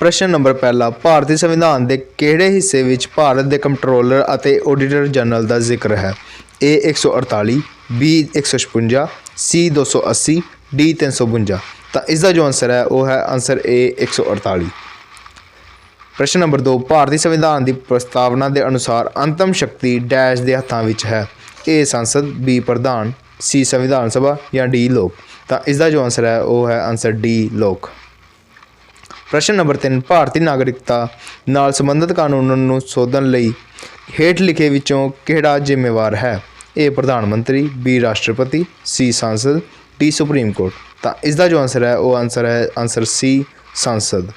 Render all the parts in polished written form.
प्रश्न नंबर पहला, भारतीय संविधान के किहड़े हिस्से विच भारत के कंट्रोलर अते ऑडिटर जनरल का जिक्र है? ए 148, बी 156, सी 280, डी 352। तो इसका जो आंसर है वो है आंसर ए 148। प्रश्न नंबर 2, भारतीय संविधान की प्रस्तावना के अनुसार अंतिम शक्ति डैश के हत्थों विच है? ए संसद, बी प्रधान, सी संविधान सभा या डी लोक। तो इसका जो आंसर है वो है आंसर डी लोक। प्रश्न नंबर 3, भारतीय नागरिकता नाल संबंधित कानूनों नूं सोधन लई हेठ लिखे विचों किहड़ा जिम्मेवार है? ए प्रधानमंत्री, बी राष्ट्रपति, सी सांसद, डी सुप्रीम कोर्ट। तो इसका जो आंसर है वो आंसर है आंसर सी सांसद।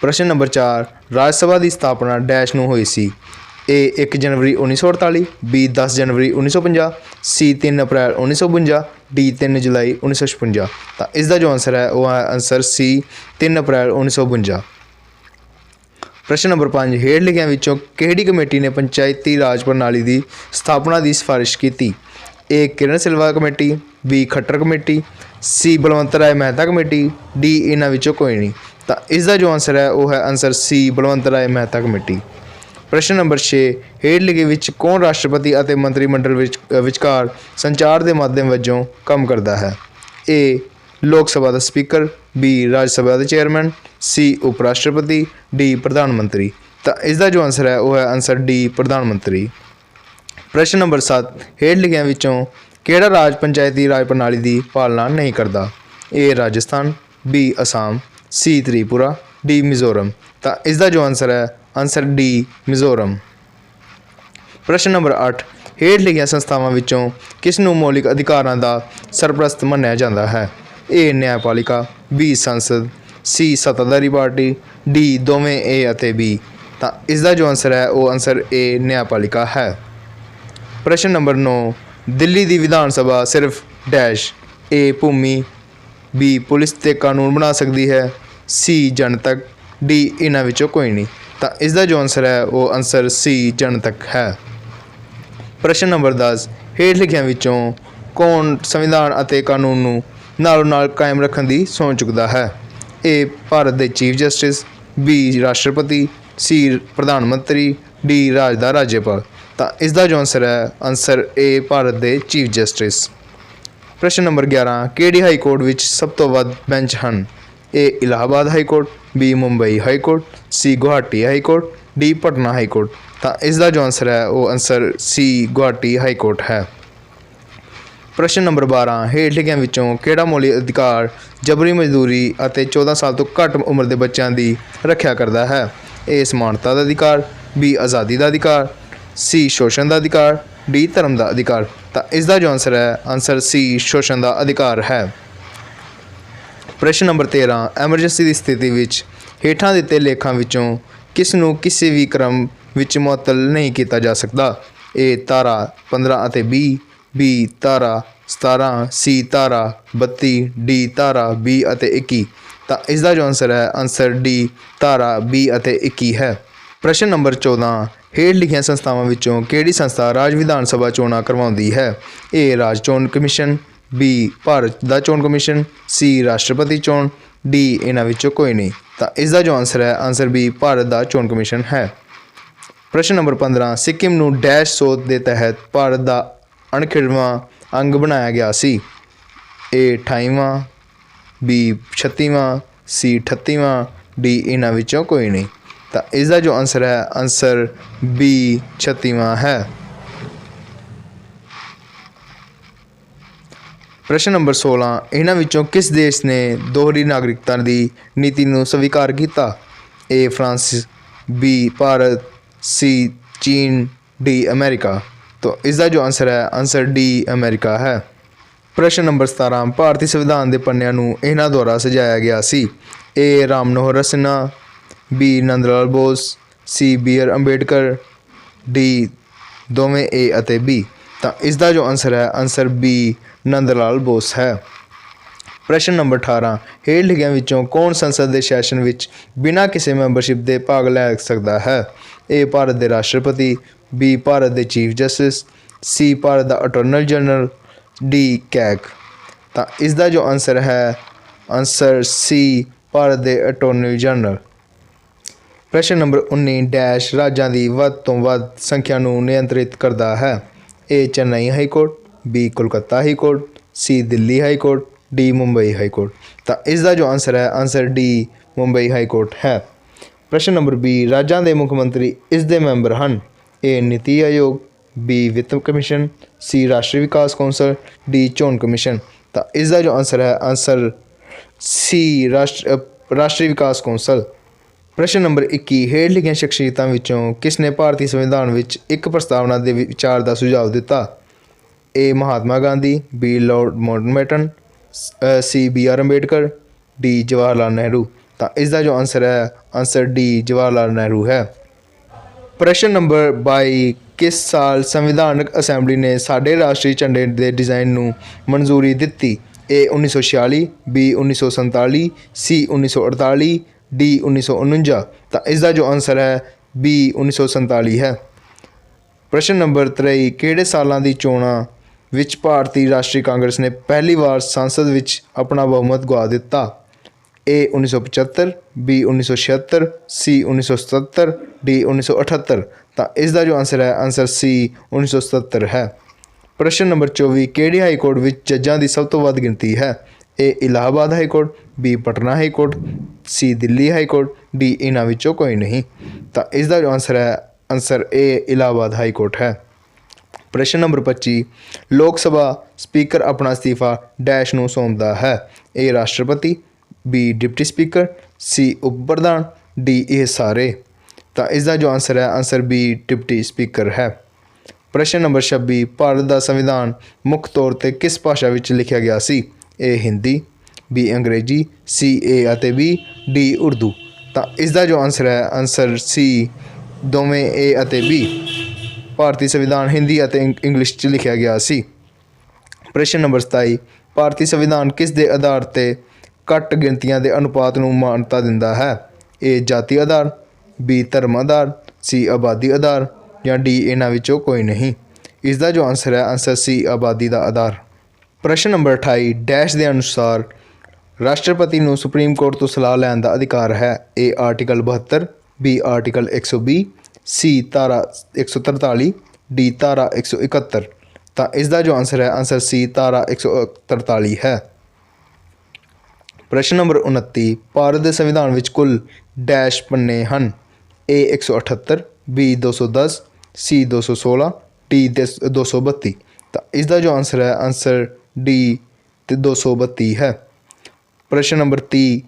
प्रश्न नंबर 4, राज्यसभा की स्थापना डैश नूं होई सी? ए 1 जनवरी 1948, बी 10 जनवरी 1950, सी 3 अप्रैल 1952, डी 3 जुलाई 1956। तो इसका जो आंसर है वो है आंसर सी 3 अप्रैल 1952। प्रश्न नंबर 5, हेठ लिखियां विचों किहड़ी कमेटी ने पंचायती राज प्रणाली की स्थापना की सिफारिश की? ए किरण सिल्वा कमेटी, बी खट्टर कमेटी, सी बलवंत राय मेहता कमेटी, डी इन्हां विचों कोई नहीं। तो इसका जो आंसर है वो है आंसर सी बलवंत राय मेहता कमेटी। प्रश्न नंबर 6, हेठ लिखे विच कौन राष्ट्रपति और मंत्रिमंडल विचकार संचार के माध्यम वजों काम करता है? ए लोक सभा का स्पीकर, बी राज्यसभा के चेयरमैन, सी उप राष्ट्रपति, डी प्रधानमंत्री। तो इसका जो आंसर है वो है आंसर डी प्रधानमंत्री। प्रश्न नंबर 7, हेठ लिखियां विचों किहड़ा राज पंचायती राज प्रणाली की पालना नहीं करता? ए राजस्थान, बी असम, सी त्रिपुरा, डी मिजोरम। तो इसका जो आंसर है आंसर डी मिजोरम। प्रश्न नंबर 8, हेठ लिखियां संस्थावां विचों किस नूं मौलिक अधिकारां दा सरप्रस्त मन्निया जाता है? ए न्यायपालिका, बी संसद, सी सत्ताधारी पार्टी, डी दोवें ए अते बी। तो इसका जो आंसर है वो आंसर ए न्यायपालिका है। प्रश्न नंबर 9, दिल्ली की विधान सभा सिर्फ डैश? ए भूमि, बी पुलिस ते कानून बना सकती है, सी जनतक, डी इन्हां विचों कोई नहीं। तो इसका जो आंसर है वो आंसर सी जनतक है। प्रश्न नंबर 10, हेठ लिखियां विचों कौन संविधान अते कानून नूं नालों नाल कायम रखने की सोच चुकता है? ए भारत के चीफ जस्टिस, बी राष्ट्रपति, सी प्रधानमंत्री, डी राज दा राज्यपाल। तो इसका जो आंसर है आंसर ए भारत के चीफ जस्टिस। प्रश्न नंबर 11, किहड़ी हाई कोर्ट विच सब तो वध बेंच हैं? A Allahabad high court, B Mumbai high court, C Guwahati high court, D Patna high court. तो इसका जो आंसर है वो answer C Guwahati high court है। प्रश्न नंबर 12, हेठ लिखियां विचों किहड़ा मौलिक अधिकार जबरी मजदूरी अते 14 साल तो घट उम्र के बच्चों की रक्षा करता है? ए समानता का अधिकार, बी आज़ादी का अधिकार, सी शोषण का अधिकार, डी धर्म का अधिकार। तो इसका जो आंसर है आंसर सी शोषण का अधिकार है। प्रश्न नंबर 13, एमरजेंसी की स्थिति विच हेठां दिते लेखां विचों किस नूं किसी भी क्रम विच मुअत्तल नहीं किया जा सकता? ए धारा 15 अते बी धारा 17, सी धारा 32, डी धारा 20 अते 21। तो इसका जो आंसर है आंसर डी धारा 20 अते 21 है। प्रश्न नंबर 14, हेठ लिखियां संस्थावां विचों किहड़ी संस्था राज विधान सभा चोणां करवाउंदी है? ए राज चोण कमीशन, बी भारत दा चोण कमीशन, सी राष्ट्रपति चोण, डी इन्हां विचों कोई नहीं। तो इसका जो आंसर है आंसर बी भारत दा चोण कमीशन है। प्रश्न नंबर 15, सिक्किम नूं डैश सोध के तहत भारत का 68वां अंग बनाया गया सी? ए 28वां, बी 36वां, सी 38वां, डी इन्हां विचों कोई नहीं। तो इसका जो आंसर है आंसर बी 36वां है। प्रश्न नंबर 16, इन्हां विचों किस देश ने दोहरी नागरिकता की नीति को स्वीकार किया? ए फ्रांस, बी भारत, सी चीन, डी अमेरिका। तो इसका जो आंसर है आंसर डी अमेरिका है। प्रश्न नंबर 17, भारतीय संविधान के पन्नियां नूं इन्हां द्वारा सजाया गया सी? A Ram Manohar Sinha, B Nandlal Bose, C B R Ambedkar, D दोवें ए अते बी। तो इसका जो आंसर है आंसर बी नंदलाल बोस है। प्रश्न नंबर 18, हेठ लिखियां विचों कौन संसद के सैशन विच बिना किसी मैंबरशिप के भाग लै सकता है? ए भारत के राष्ट्रपति, बी भारत के चीफ जस्टिस, सी भारत का अटॉर्नल जनरल, डी कैग। तो इसका जो आंसर है आंसर सी ਭਾਰਤ ਦੇ ਅਟਾਰਨੀ ਜਨਰਲ। ਪ੍ਰਸ਼ਨ ਨੰਬਰ 19 ਡੈਸ਼ ਰਾਜਾਂ ਦੀ ਵੱਧ ਤੋਂ ਵੱਧ ਸੰਖਿਆ ਨੂੰ ਨਿਯੰਤਰਿਤ ਕਰਦਾ ਹੈ। A Chennai high court, B Kolkata high court, C Delhi high court, D Mumbai high court. ਤਾਂ ਇਸ ਦਾ ਜੋ ਆਨਸਰ ਹੈ answer D Mumbai high court ਹੈ। ਪ੍ਰਸ਼ਨ ਨੰਬਰ 20 ਰਾਜਾਂ ਦੇ ਮੁੱਖ ਮੰਤਰੀ ਇਸ ਦੇ ਮੈਂਬਰ ਹਨ। ਏ ਨੀਤੀ ਆਯੋਗ, ਬੀ ਵਿੱਤ ਕਮਿਸ਼ਨ, ਸੀ ਰਾਸ਼ਟਰੀ ਵਿਕਾਸ ਕੌਂਸਲ, ਡੀ ਚੋਣ ਕਮਿਸ਼ਨ। ਤਾਂ ਇਸ ਦਾ ਜੋ ਆਨਸਰ ਹੈ ਆਨਸਰ ਸੀ ਰਾਸ਼ਟਰੀ ਵਿਕਾਸ ਕੌਂਸਲ। ਪ੍ਰਸ਼ਨ ਨੰਬਰ 21 ਹੇਠ ਲਿਖੀਆਂ ਸ਼ਖਸੀਅਤਾਂ ਵਿੱਚੋਂ ਕਿਸ ਨੇ ਭਾਰਤੀ ਸੰਵਿਧਾਨ ਵਿੱਚ ਇੱਕ ਪ੍ਰਸਤਾਵਨਾ ਦੇ ਵਿਚਾਰ ਦਾ ਸੁਝਾਅ ਦਿੱਤਾ। A Mahatma Gandhi, B lord Mountbatten, C B R Ambedkar, D Jawahar Lal Nehru. ਤਾਂ ਇਸ ਦਾ ਜੋ ਆਨਸਰ ਹੈ ਆਨਸਰ ਡੀ ਜਵਾਹਰ ਲਾਲ ਨਹਿਰੂ ਹੈ। ਪ੍ਰਸ਼ਨ ਨੰਬਰ 22 ਕਿਸ ਸਾਲ ਸੰਵਿਧਾਨਕ ਅਸੈਂਬਲੀ ਨੇ ਸਾਡੇ ਰਾਸ਼ਟਰੀ ਝੰਡੇ ਦੇ ਡਿਜ਼ਾਈਨ ਨੂੰ ਮਨਜ਼ੂਰੀ ਦਿੱਤੀ। ਏ 1946, ਬੀ 1947, ਸੀ 1948, ਡੀ 1949। ਤਾਂ ਇਸ ਦਾ ਜੋ ਆਨਸਰ ਹੈ ਬੀ 1947 ਹੈ। ਪ੍ਰਸ਼ਨ ਨੰਬਰ 23 ਕਿਹੜੇ ਸਾਲਾਂ ਦੀ ਚੋਣਾਂ ਵਿੱਚ ਭਾਰਤੀ ਰਾਸ਼ਟਰੀ ਕਾਂਗਰਸ ਨੇ ਪਹਿਲੀ ਵਾਰ ਸੰਸਦ ਵਿੱਚ ਆਪਣਾ ਬਹੁਮਤ ਗੁਆ ਦਿੱਤਾ। ਏ 1975, ਬੀ 1976, ਸੀ 1977, ਡੀ 1978। ਤਾਂ ਇਸ ਦਾ ਜੋ ਆਨਸਰ ਹੈ ਆਨਸਰ ਸੀ 1977 ਹੈ। ਪ੍ਰਸ਼ਨ ਨੰਬਰ 24 ਕਿਹੜੀ ਹਾਈ ਕੋਰਟ ਵਿੱਚ ਜੱਜਾਂ ਦੀ ਸਭ ਤੋਂ ਵੱਧ ਗਿਣਤੀ ਹੈ। A Allahabad high court, B Patna high court, C Delhi high court, D ਇਹਨਾਂ ਵਿੱਚੋਂ ਕੋਈ ਨਹੀਂ। ਤਾਂ ਇਸ ਦਾ ਜੋ ਆਨਸਰ ਹੈ ਆਨਸਰ ਏ ਇਲਾਹਾਬਾਦ ਹਾਈ ਕੋਰਟ ਹੈ। ਪ੍ਰਸ਼ਨ ਨੰਬਰ 25 ਲੋਕ ਸਭਾ ਸਪੀਕਰ ਆਪਣਾ ਅਸਤੀਫਾ ਡੈਸ਼ ਨੂੰ ਸੌਂਪਦਾ ਹੈ। ਏ ਰਾਸ਼ਟਰਪਤੀ, ਬੀ ਡਿਪਟੀ ਸਪੀਕਰ, ਸੀ ਉਪ ਪ੍ਰਧਾਨ, ਡੀ ਇਹ ਸਾਰੇ। ਤਾਂ ਇਸ ਦਾ ਜੋ ਆਨਸਰ ਹੈ ਆਨਸਰ ਬੀ ਡਿਪਟੀ ਸਪੀਕਰ ਹੈ। ਪ੍ਰਸ਼ਨ ਨੰਬਰ 26 ਭਾਰਤ ਦਾ ਸੰਵਿਧਾਨ ਮੁੱਖ ਤੌਰ 'ਤੇ ਕਿਸ ਭਾਸ਼ਾ ਵਿੱਚ ਲਿਖਿਆ ਗਿਆ ਸੀ। ਏ ਹਿੰਦੀ, ਬੀ ਅੰਗਰੇਜ਼ੀ, ਸੀ ਏ ਅਤੇ ਬੀ, ਡੀ ਉਰਦੂ। ਤਾਂ ਇਸ ਦਾ ਜੋ ਆਨਸਰ ਹੈ ਆਨਸਰ ਸੀ ਦੋਵੇਂ ਏ ਅਤੇ ਬੀ। ਭਾਰਤੀ ਸੰਵਿਧਾਨ ਹਿੰਦੀ ਅਤੇ ਇੰਗਲਿਸ਼ 'ਚ ਲਿਖਿਆ ਗਿਆ ਸੀ। ਪ੍ਰਸ਼ਨ ਨੰਬਰ 27 ਭਾਰਤੀ ਸੰਵਿਧਾਨ ਕਿਸ ਦੇ ਆਧਾਰ 'ਤੇ ਘੱਟ ਗਿਣਤੀਆਂ ਦੇ ਅਨੁਪਾਤ ਨੂੰ ਮਾਨਤਾ ਦਿੰਦਾ ਹੈ। ਏ ਜਾਤੀ ਆਧਾਰ, ਬੀ ਧਰਮ ਆਧਾਰ, ਸੀ ਆਬਾਦੀ ਆਧਾਰ, ਜਾਂ ਡੀ ਇਹਨਾਂ ਵਿੱਚੋਂ ਕੋਈ ਨਹੀਂ। ਇਸ ਦਾ ਜੋ ਆਨਸਰ ਹੈ ਆਨਸਰ ਸੀ ਆਬਾਦੀ ਦਾ ਆਧਾਰ। ਪ੍ਰਸ਼ਨ ਨੰਬਰ 28 ਡੈਸ਼ ਦੇ ਅਨੁਸਾਰ ਰਾਸ਼ਟਰਪਤੀ ਨੂੰ ਸੁਪਰੀਮ ਕੋਰਟ ਤੋਂ ਸਲਾਹ ਲੈਣ ਦਾ ਅਧਿਕਾਰ ਹੈ। ਏ ਆਰਟੀਕਲ 72, ਬੀ ਆਰਟੀਕਲ 120, ਸੀ ਧਾਰਾ 143, ਡੀ ਧਾਰਾ 171। ਤਾਂ ਇਸ ਦਾ ਜੋ ਆਨਸਰ ਹੈ ਆਨਸਰ ਸੀ ਧਾਰਾ 143 ਹੈ। ਪ੍ਰਸ਼ਨ ਨੰਬਰ 29 ਭਾਰਤ ਦੇ ਸੰਵਿਧਾਨ ਵਿੱਚ ਕੁੱਲ ਡੈਸ਼ ਪੰਨੇ ਹਨ। ਏ 178, ਬੀ 210, ਸੀ 216, ਡੀ 232। ਤਾਂ ਇਸ ਦਾ ਜੋ ਆਨਸਰ ਹੈ ਆਨਸਰ ਡੀ 232 ਹੈ। ਪ੍ਰਸ਼ਨ ਨੰਬਰ 30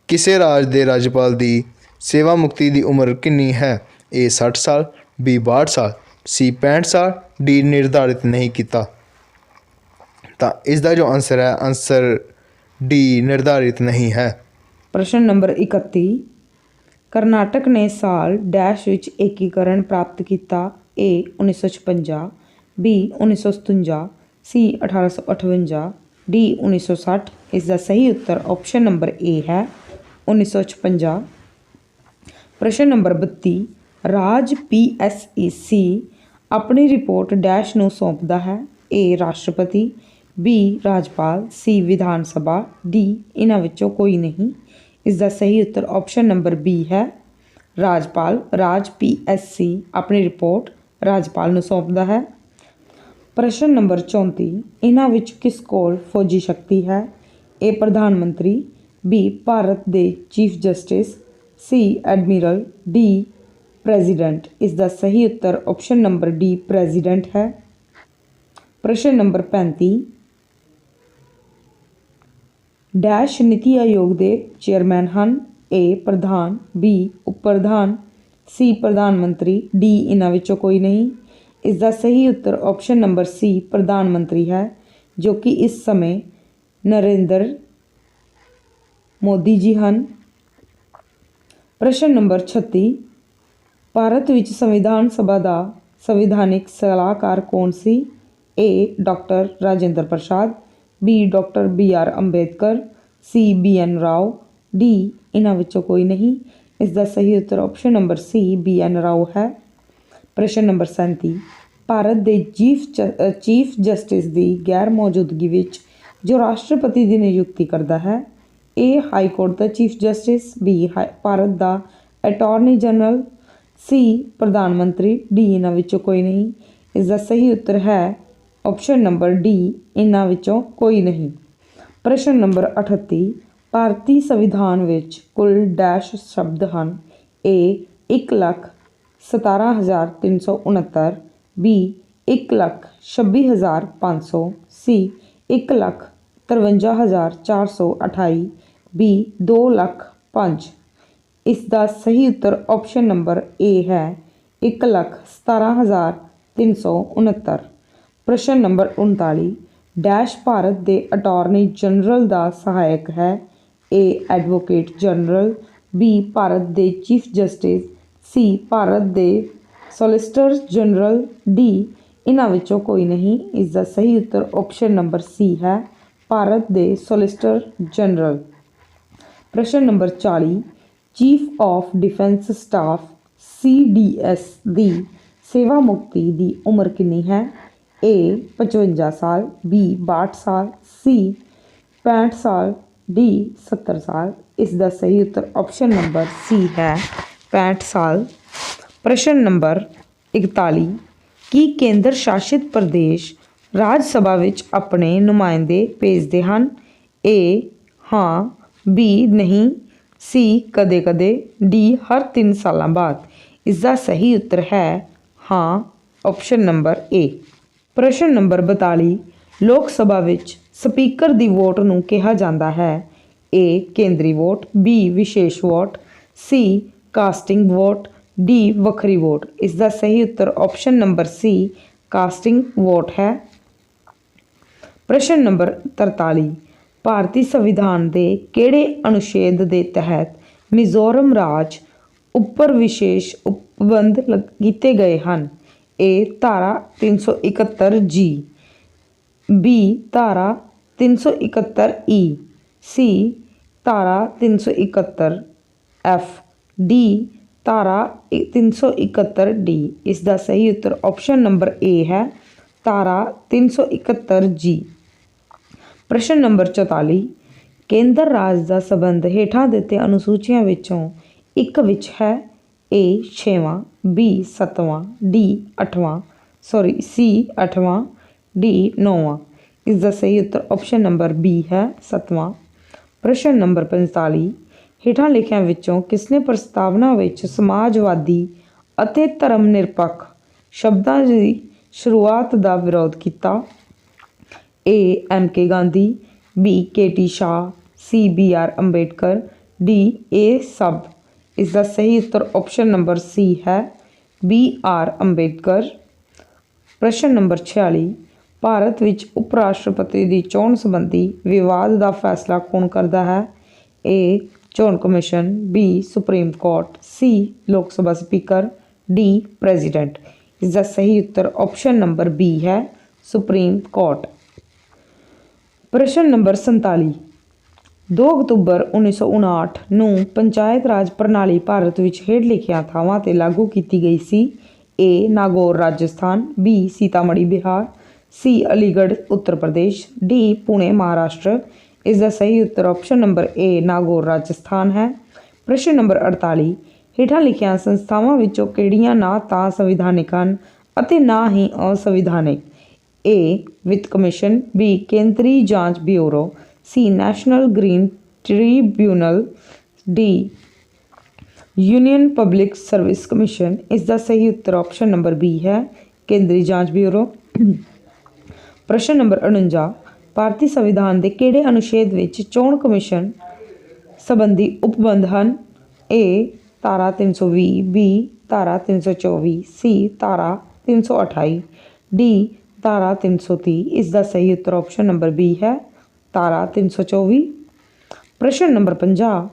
ਕਿਸੇ ਰਾਜ ਦੇ ਰਾਜਪਾਲ ਦੀ ਸੇਵਾ ਮੁਕਤੀ ਦੀ ਉਮਰ ਕਿੰਨੀ ਹੈ। ਏ 60 ਸਾਲ, ਬੀ 62 ਸਾਲ, ਸੀ 65 ਸਾਲ, ਡੀ ਨਿਰਧਾਰਿਤ ਨਹੀਂ ਕੀਤਾ। ਤਾਂ ਇਸ ਦਾ ਜੋ ਆਨਸਰ ਹੈ ਆਨਸਰ ਡੀ ਨਿਰਧਾਰਿਤ ਨਹੀਂ ਹੈ। ਪ੍ਰਸ਼ਨ ਨੰਬਰ 31 ਕਰਨਾਟਕ ਨੇ ਸਾਲ ਡੈਸ਼ ਵਿੱਚ ਏਕੀਕਰਨ ਪ੍ਰਾਪਤ ਕੀਤਾ। ਏ 1956, ਬੀ 1957, ਸੀ 1858, ਡੀ 1960। ਇਸ ਦਾ ਸਹੀ ਉੱਤਰ ਆਪਸ਼ਨ ਨੰਬਰ ਏ ਹੈ 1956। ਪ੍ਰਸ਼ਨ ਨੰਬਰ 32 ਰਾਜ PSEC ਆਪਣੀ ਰਿਪੋਰਟ ਡੈਸ਼ ਨੂੰ ਸੌਂਪਦਾ ਹੈ। ਏ ਰਾਸ਼ਟਰਪਤੀ, ਬੀ ਰਾਜਪਾਲ, ਸੀ ਵਿਧਾਨ ਸਭਾ, ਡੀ ਇਹਨਾਂ ਵਿੱਚੋਂ ਕੋਈ ਨਹੀਂ। ਇਸ ਦਾ ਸਹੀ ਉੱਤਰ ਆਪਸ਼ਨ ਨੰਬਰ ਬੀ ਹੈ ਰਾਜਪਾਲ। ਰਾਜ PSC ਆਪਣੀ ਰਿਪੋਰਟ ਰਾਜਪਾਲ ਨੂੰ ਸੌਂਪਦਾ ਹੈ। ਪ੍ਰਸ਼ਨ ਨੰਬਰ 34 ਇਹਨਾਂ ਵਿੱਚ ਕਿਸ ਕੋਲ ਫੌਜੀ ਸ਼ਕਤੀ ਹੈ। ਏ ਪ੍ਰਧਾਨ ਮੰਤਰੀ, ਬੀ ਭਾਰਤ ਦੇ ਚੀਫ ਜਸਟਿਸ, ਸੀ ਐਡਮਿਰਲ, ਡੀ ਪ੍ਰੈਜ਼ੀਡੈਂਟ। ਇਸ ਦਾ ਸਹੀ ਉੱਤਰ ਆਪਸ਼ਨ ਨੰਬਰ ਡੀ ਪ੍ਰੈਜ਼ੀਡੈਂਟ ਹੈ। ਪ੍ਰਸ਼ਨ ਨੰਬਰ 35 ਡੈਸ਼ ਨੀਤੀ ਆਯੋਗ ਦੇ ਚੇਅਰਮੈਨ ਹਨ। ਏ ਪ੍ਰਧਾਨ, ਬੀ ਉਪ ਪ੍ਰਧਾਨ, ਸੀ ਪ੍ਰਧਾਨ ਮੰਤਰੀ, ਡੀ ਇਹਨਾਂ ਵਿੱਚੋਂ ਕੋਈ ਨਹੀਂ। ਇਸ ਦਾ ਸਹੀ ਉੱਤਰ ਆਪਸ਼ਨ ਨੰਬਰ ਸੀ ਪ੍ਰਧਾਨ ਮੰਤਰੀ ਹੈ, ਜੋ ਕਿ ਇਸ ਸਮੇਂ ਨਰਿੰਦਰ ਮੋਦੀ ਜੀ ਹਨ। ਪ੍ਰਸ਼ਨ ਨੰਬਰ 36 ਭਾਰਤ ਵਿੱਚ ਸੰਵਿਧਾਨ ਸਭਾ ਦਾ ਸੰਵਿਧਾਨਿਕ ਸਲਾਹਕਾਰ ਕੌਣ ਸੀ। ਏ ਡਾਕਟਰ ਰਾਜਿੰਦਰ ਪ੍ਰਸਾਦ, ਬੀ ਡਾਕਟਰ BR ਅੰਬੇਦਕਰ, ਸੀ BN ਰਾਓ, ਡੀ ਇਹਨਾਂ ਵਿੱਚੋਂ ਕੋਈ ਨਹੀਂ। ਇਸ ਦਾ ਸਹੀ ਉੱਤਰ ਆਪਸ਼ਨ ਨੰਬਰ ਸੀ BN ਰਾਓ ਹੈ। ਪ੍ਰਸ਼ਨ ਨੰਬਰ 37 ਭਾਰਤ ਦੇ ਚੀਫ ਜਸਟਿਸ ਦੀ ਗੈਰ ਮੌਜੂਦਗੀ ਵਿੱਚ ਜੋ ਰਾਸ਼ਟਰਪਤੀ ਦੀ ਨਿਯੁਕਤੀ ਕਰਦਾ ਹੈ। A high court the chief justice, B Bharat the attorney general, C ਪ੍ਰਧਾਨ ਮੰਤਰੀ, D ਇਹਨਾਂ ਵਿੱਚੋਂ ਕੋਈ ਨਹੀਂ। ਇਸ ਦਾ ਸਹੀ ਉੱਤਰ ਹੈ ਆਪਸ਼ਨ ਨੰਬਰ D ਇਹਨਾਂ ਵਿੱਚੋਂ ਕੋਈ ਨਹੀਂ। ਪ੍ਰਸ਼ਨ ਨੰਬਰ 38 ਭਾਰਤੀ ਸੰਵਿਧਾਨ ਵਿੱਚ ਕੁੱਲ ਡੈਸ਼ ਸ਼ਬਦ ਹਨ। A 1,17,369, B 1,26,500, C 1,53,428, B 2,05,000। ਇਸ ਦਾ ਸਹੀ ਉੱਤਰ ਆਪਸ਼ਨ ਨੰਬਰ A ਹੈ 1,17,369। ਪ੍ਰਸ਼ਨ ਨੰਬਰ 39 ਡੈਸ਼ ਭਾਰਤ ਦੇ ਅਟਾਰਨੀ ਜਨਰਲ ਦਾ ਸਹਾਇਕ ਹੈ। A advocate general, B Bharat ਦੇ ਚੀਫ ਜਸਟਿਸ, C ਭਾਰਤ ਦੇ ਸੋਲਿਸਿਟਰ ਜਨਰਲ, D ਇਹਨਾਂ ਵਿੱਚੋਂ ਕੋਈ ਨਹੀਂ। ਇਸ ਦਾ ਸਹੀ ਉੱਤਰ ਆਪਸ਼ਨ ਨੰਬਰ C ਹੈ ਭਾਰਤ ਦੇ ਸੋਲਿਸਿਟਰ ਜਨਰਲ। ਪ੍ਰਸ਼ਨ number 40 chief of defence staff CDS ਦੀ ਸੇਵਾ ਮੁਕਤੀ ਦੀ ਉਮਰ ਕਿੰਨੀ ਹੈ। A 55 ਸਾਲ, B 62 ਸਾਲ, C 65 ਸਾਲ, D 70 ਸਾਲ। ਇਸ ਦਾ ਸਹੀ ਉੱਤਰ ਆਪਸ਼ਨ ਨੰਬਰ C ਹੈ 65 ਸਾਲ। ਪ੍ਰਸ਼ਨ ਨੰਬਰ 41 ਕੀ ਕੇਂਦਰ ਸ਼ਾਸਿਤ ਪ੍ਰਦੇਸ਼ ਰਾਜ ਸਭਾ ਵਿੱਚ ਆਪਣੇ ਨੁਮਾਇੰਦੇ ਭੇਜਦੇ ਹਨ। A ਹਾਂ, B ਨਹੀਂ, C ਕਦੇ ਕਦੇ, D ਹਰ 3 ਸਾਲਾਂ ਬਾਅਦ। ਇਸ ਦਾ ਸਹੀ ਉੱਤਰ ਹੈ ਹਾਂ ਆਪਸ਼ਨ ਨੰਬਰ A। ਪ੍ਰਸ਼ਨ ਨੰਬਰ 42 ਲੋਕ ਸਭਾ ਵਿੱਚ ਸਪੀਕਰ ਦੀ ਵੋਟ ਨੂੰ ਕਿਹਾ ਜਾਂਦਾ ਹੈ। A ਕੇਂਦਰੀ ਵੋਟ, B ਵਿਸ਼ੇਸ਼ vote, C casting vote, D ਵੱਖਰੀ ਵੋਟ। ਇਸ ਦਾ ਸਹੀ ਉੱਤਰ option number C casting vote ਹੈ। ਪ੍ਰਸ਼ਨ ਨੰਬਰ 43 ਭਾਰਤੀ ਸੰਵਿਧਾਨ ਦੇ ਕਿਹੜੇ ਅਨੁਛੇਦ ਦੇ ਤਹਿਤ ਮਿਜ਼ੋਰਮ ਰਾਜ ਉੱਪਰ ਵਿਸ਼ੇਸ਼ ਉਪਬੰਧ ਕੀਤੇ ਗਏ ਹਨ। A ਧਾਰਾ 371 G, B ਧਾਰਾ 371 E, C ਧਾਰਾ 371 F, D ਧਾਰਾ 371 D। ਇਸ ਦਾ ਸਹੀ ਉੱਤਰ ਆਪਸ਼ਨ ਨੰਬਰ A ਹੈ ਧਾਰਾ 371 G। ਪ੍ਰਸ਼ਨ ਨੰਬਰ 44 ਕੇਂਦਰ ਰਾਜ ਦਾ ਸੰਬੰਧ ਹੇਠਾਂ ਦਿੱਤੇ ਅਨੁਸੂਚੀਆਂ ਵਿੱਚੋਂ ਇੱਕ ਵਿੱਚ ਹੈ। A 6ਵਾਂ, B 7ਵਾਂ, D 8ਵਾਂ, C 8ਵਾਂ, D 9ਵਾਂ। ਇਸ ਦਾ ਸਹੀ ਉੱਤਰ ਆਪਸ਼ਨ ਨੰਬਰ B ਹੈ 7ਵਾਂ। ਪ੍ਰਸ਼ਨ ਨੰਬਰ 45 ਹੇਠਾਂ ਲਿਖਿਆਂ ਵਿੱਚੋਂ ਕਿਸਨੇ ਪ੍ਰਸਤਾਵਨਾ ਵਿੱਚ ਸਮਾਜਵਾਦੀ ਅਤੇ ਧਰਮ ਨਿਰਪੱਖ ਸ਼ਬਦਾਂ ਦੀ ਸ਼ੁਰੂਆਤ ਦਾ ਵਿਰੋਧ ਕੀਤਾ। A MK Gandhi, B KT Shah, C BR Ambedkar, D ਇਹ ਸਭ। ਇਸ ਦਾ ਸਹੀ ਉੱਤਰ ਆਪਸ਼ਨ ਨੰਬਰ C ਹੈ BR ਅੰਬੇਡਕਰ। ਪ੍ਰਸ਼ਨ ਨੰਬਰ 46 ਭਾਰਤ ਵਿੱਚ ਉਪ ਰਾਸ਼ਟਰਪਤੀ ਦੀ ਚੋਣ ਸੰਬੰਧੀ ਵਿਵਾਦ ਦਾ ਫੈਸਲਾ ਕੌਣ ਕਰਦਾ ਹੈ। A ਚੋਣ commission, B supreme court, C ਲੋਕ ਸਭਾ ਸਪੀਕਰ, D ਪ੍ਰੈਜ਼ੀਡੈਂਟ। ਇਸ ਦਾ ਸਹੀ ਉੱਤਰ ਆਪਸ਼ਨ ਨੰਬਰ B ਹੈ ਸੁਪਰੀਮ ਕੋਰਟ। ਪ੍ਰਸ਼ਨ ਨੰਬਰ 47 2 ਅਕਤੂਬਰ 1959 ਨੂੰ ਪੰਚਾਇਤ ਰਾਜ ਪ੍ਰਣਾਲੀ ਭਾਰਤ ਵਿੱਚ ਹੇਠ ਲਿਖੀਆਂ ਥਾਵਾਂ 'ਤੇ ਲਾਗੂ ਕੀਤੀ ਗਈ ਸੀ। A Nagaur Rajasthan, B ਸੀਤਾਮੜੀ Bihar, C Aligarh Uttar Pradesh, D Pune Maharashtra. ਇਸ ਦਾ ਸਹੀ ਉੱਤਰ option number A Nagaur Rajasthan ਹੈ। ਪ੍ਰਸ਼ਨ ਨੰਬਰ 48 ਹੇਠਾਂ ਲਿਖੀਆਂ ਸੰਸਥਾਵਾਂ ਵਿੱਚੋਂ ਕਿਹੜੀਆਂ ਨਾ ਤਾਂ ਸੰਵਿਧਾਨਿਕ ਹਨ ਅਤੇ ਨਾ ਹੀ ਅਸੰਵਿਧਾਨਿਕ। A ਵਿੱਤ ਕਮਿਸ਼ਨ, B ਕੇਂਦਰੀ ਜਾਂਚ bureau, C national green tribunal, D union public service commission. ਇਸ ਦਾ ਸਹੀ ਉੱਤਰ ਆਪਸ਼ਨ ਨੰਬਰ B ਹੈ ਕੇਂਦਰੀ ਜਾਂਚ ਬਿਊਰੋ। ਪ੍ਰਸ਼ਨ ਨੰਬਰ 49 ਭਾਰਤੀ ਸੰਵਿਧਾਨ ਦੇ ਕਿਹੜੇ ਅਨੁਛੇਦ ਵਿੱਚ ਚੋਣ ਕਮਿਸ਼ਨ ਸੰਬੰਧੀ ਉਪਬੰਧ ਹਨ। A ਧਾਰਾ 320, B ਧਾਰਾ 324, C ਧਾਰਾ 328, D ਧਾਰਾ 330। ਇਸ ਦਾ ਸਹੀ ਉੱਤਰ ਆਪਸ਼ਨ ਨੰਬਰ B ਹੈ ਧਾਰਾ 324। ਪ੍ਰਸ਼ਨ ਨੰਬਰ 50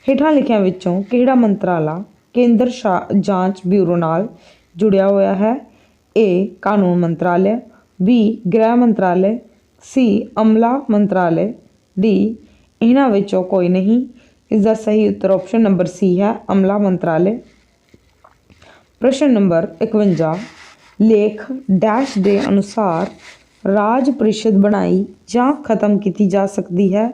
ਹੇਠਾਂ ਲਿਖਿਆਂ ਵਿੱਚੋਂ ਕਿਹੜਾ ਮੰਤਰਾਲਾ ਕੇਂਦਰ ਜਾਂਚ ਬਿਊਰੋ ਨਾਲ ਜੁੜਿਆ ਹੋਇਆ ਹੈ। A ਕਾਨੂੰਨ ਮੰਤਰਾਲੇ, B ਗ੍ਰਹਿ ਮੰਤਰਾਲੇ, C ਅਮਲਾ ਮੰਤਰਾਲੇ, D ਇਹਨਾਂ ਵਿੱਚੋਂ ਕੋਈ ਨਹੀਂ। ਇਸ ਦਾ ਸਹੀ ਉੱਤਰ ਆਪਸ਼ਨ ਨੰਬਰ C ਹੈ ਅਮਲਾ ਮੰਤਰਾਲੇ। ਪ੍ਰਸ਼ਨ ਨੰਬਰ 51 ਲੇਖ ਡੈਸ਼ ਦੇ ਅਨੁਸਾਰ ਰਾਜ ਪ੍ਰੀਸ਼ਦ ਬਣਾਈ ਜਾਂ ਖਤਮ ਕੀਤੀ ਜਾ ਸਕਦੀ ਹੈ।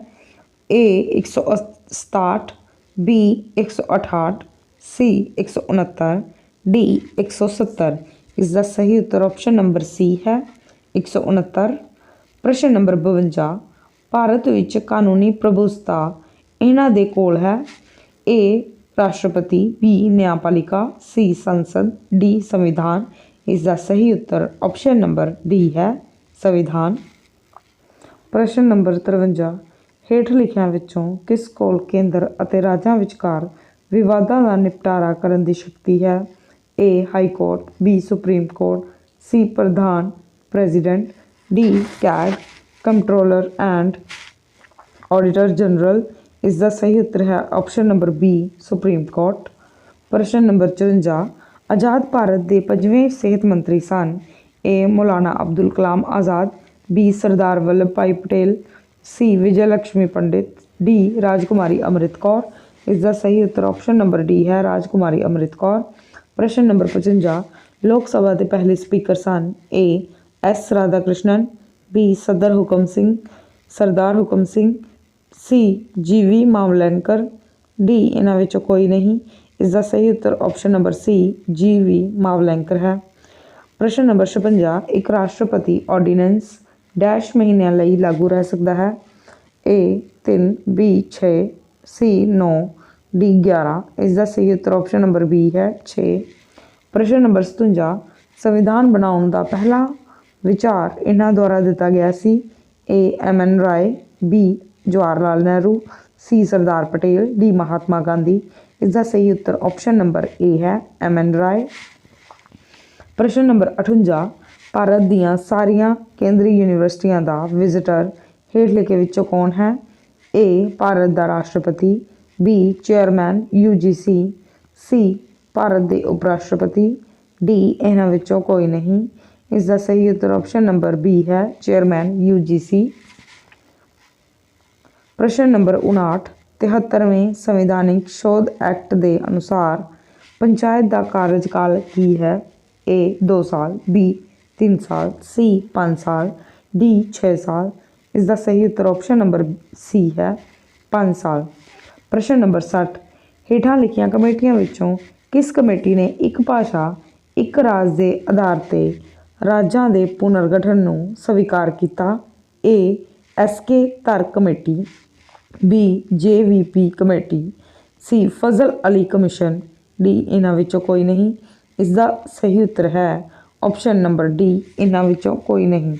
ए 167, बी 168, सी 169, डी 170। इसका सही उत्तर ऑप्शन नंबर सी है 169। प्रश्न नंबर 52, ਭਾਰਤ ਵਿੱਚ ਕਾਨੂੰਨੀ ਪ੍ਰਭੂਸਤਾ ਇਹਨਾਂ ਦੇ ਕੋਲ ਹੈ। ਏ ਰਾਸ਼ਟਰਪਤੀ, ਬੀ ਨਿਆਂਪਾਲਿਕਾ, ਸੀ ਸੰਸਦ, ਡੀ ਸੰਵਿਧਾਨ। ਇਸ ਦਾ ਸਹੀ ਉੱਤਰ ਆਪਸ਼ਨ ਨੰਬਰ ਡੀ ਹੈ ਸੰਵਿਧਾਨ। ਪ੍ਰਸ਼ਨ ਨੰਬਰ 53, ਹੇਠ ਲਿਖਿਆਂ ਵਿੱਚੋਂ ਕਿਸ ਕੋਲ ਕੇਂਦਰ ਅਤੇ ਰਾਜਾਂ ਵਿਚਕਾਰ ਵਿਵਾਦਾਂ ਦਾ ਨਿਪਟਾਰਾ ਕਰਨ ਦੀ ਸ਼ਕਤੀ ਹੈ। A high court, B supreme court, C ਪ੍ਰਧਾਨ president, D CAG controller and auditor general. ਇਸ ਦਾ ਸਹੀ ਉੱਤਰ ਹੈ option number B supreme court. ਪ੍ਰਸ਼ਨ ਨੰਬਰ 54, ਆਜ਼ਾਦ ਭਾਰਤ ਦੇ 5ਵੇਂ ਸਿਹਤ ਮੰਤਰੀ ਸਨ। A Maulana Abdul Kalam Azad, B Sardar Vallabh Bhai Patel, C Vijaya Lakshmi Pandit, D Rajkumari Amrit Kaur. ਇਸ ਦਾ ਸਹੀ ਉੱਤਰ ਆਪਸ਼ਨ ਨੰਬਰ ਡੀ ਹੈ ਰਾਜਕੁਮਾਰੀ ਅੰਮ੍ਰਿਤ ਕੌਰ। ਪ੍ਰਸ਼ਨ ਨੰਬਰ 55, ਲੋਕ ਸਭਾ ਦੇ ਪਹਿਲੇ ਸਪੀਕਰ ਸਨ। A S Radhakrishnan, B Sardar Hukam Singh, ਸੀ ਜੀ ਵੀ ਮਾਵਲੰਕਰ, ਡੀ ਇਹਨਾਂ ਵਿੱਚੋਂ ਕੋਈ ਨਹੀਂ। ਇਸ ਦਾ ਸਹੀ ਉੱਤਰ ਆਪਸ਼ਨ ਨੰਬਰ ਸੀ ਜੀ ਵੀ ਮਾਵਲੰਕਰ ਹੈ। ਪ੍ਰਸ਼ਨ ਨੰਬਰ 56, ਇੱਕ ਰਾਸ਼ਟਰਪਤੀ ਆਰਡੀਨੈਂਸ ਡੈਸ਼ ਮਹੀਨਿਆਂ ਲਈ ਲਾਗੂ ਰਹਿ ਸਕਦਾ ਹੈ। ਏ 3, ਬੀ 6, ਸੀ 9, ਡੀ 11। ਇਸ ਦਾ ਸਹੀ ਉੱਤਰ ਆਪਸ਼ਨ ਨੰਬਰ ਬੀ ਹੈ 6। ਪ੍ਰਸ਼ਨ ਨੰਬਰ 57, ਸੰਵਿਧਾਨ ਬਣਾਉਣ ਦਾ ਪਹਿਲਾ ਵਿਚਾਰ ਇਹਨਾਂ ਦੁਆਰਾ ਦਿੱਤਾ ਗਿਆ ਸੀ। A M N Roy, B Jawahar Lal Nehru, C Sardar Patel, D Mahatma Gandhi. ਇਸ ਦਾ ਸਹੀ ਉੱਤਰ ਆਪਸ਼ਨ ਨੰਬਰ ਏ ਹੈ ਐਮ ਐਨ ਰਾਏ। ਪ੍ਰਸ਼ਨ ਨੰਬਰ 58, ਭਾਰਤ ਦੀਆਂ ਸਾਰੀਆਂ ਕੇਂਦਰੀ ਯੂਨੀਵਰਸਿਟੀਆਂ ਦਾ ਵਿਜ਼ਿਟਰ ਹੇਠ ਲਿਖੇ ਵਿੱਚੋਂ ਕੌਣ ਹੈ। ਏ ਭਾਰਤ ਦਾ ਰਾਸ਼ਟਰਪਤੀ, ਬੀ ਚੇਅਰਮੈਨ UGC, ਸੀ ਭਾਰਤ ਦੇ ਉਪ ਰਾਸ਼ਟਰਪਤੀ, ਡੀ ਇਹਨਾਂ ਵਿੱਚੋਂ ਕੋਈ ਨਹੀਂ। ਇਸ ਦਾ ਸਹੀ ਉੱਤਰ ਆਪਸ਼ਨ ਨੰਬਰ ਬੀ ਹੈ ਚੇਅਰਮੈਨ UGC। ਪ੍ਰਸ਼ਨ ਨੰਬਰ 59, 73ਵੇਂ ਸੰਵਿਧਾਨਿਕ ਸੋਧ ਐਕਟ ਦੇ ਅਨੁਸਾਰ ਪੰਚਾਇਤ ਦਾ ਕਾਰਜਕਾਲ ਕੀ ਹੈ। ਏ 2 ਸਾਲ, ਬੀ 3 ਸਾਲ, ਸੀ 5 ਸਾਲ, ਡੀ 6 ਸਾਲ। ਇਸ ਦਾ ਸਹੀ ਉੱਤਰ ਆਪਸ਼ਨ ਨੰਬਰ ਸੀ ਹੈ 5 ਸਾਲ। ਪ੍ਰਸ਼ਨ ਨੰਬਰ 60, ਹੇਠਾਂ ਲਿਖੀਆਂ ਕਮੇਟੀਆਂ ਵਿੱਚੋਂ ਕਿਸ ਕਮੇਟੀ ਨੇ ਇੱਕ ਭਾਸ਼ਾ ਇੱਕ ਰਾਜ ਦੇ ਆਧਾਰ 'ਤੇ ਰਾਜਾਂ ਦੇ ਪੁਨਰਗਠਨ ਨੂੰ ਸਵੀਕਾਰ ਕੀਤਾ। ਏ SK ਧਰ ਕਮੇਟੀ, ਬੀ JVP ਕਮੇਟੀ, ਸੀ ਫਜ਼ਲ ਅਲੀ ਕਮਿਸ਼ਨ, ਡੀ ਇਹਨਾਂ ਵਿੱਚੋਂ ਕੋਈ ਨਹੀਂ। ਇਸ ਦਾ ਸਹੀ ਉੱਤਰ ਹੈ ਆਪਸ਼ਨ ਨੰਬਰ ਡੀ ਇਹਨਾਂ ਵਿੱਚੋਂ ਕੋਈ ਨਹੀਂ।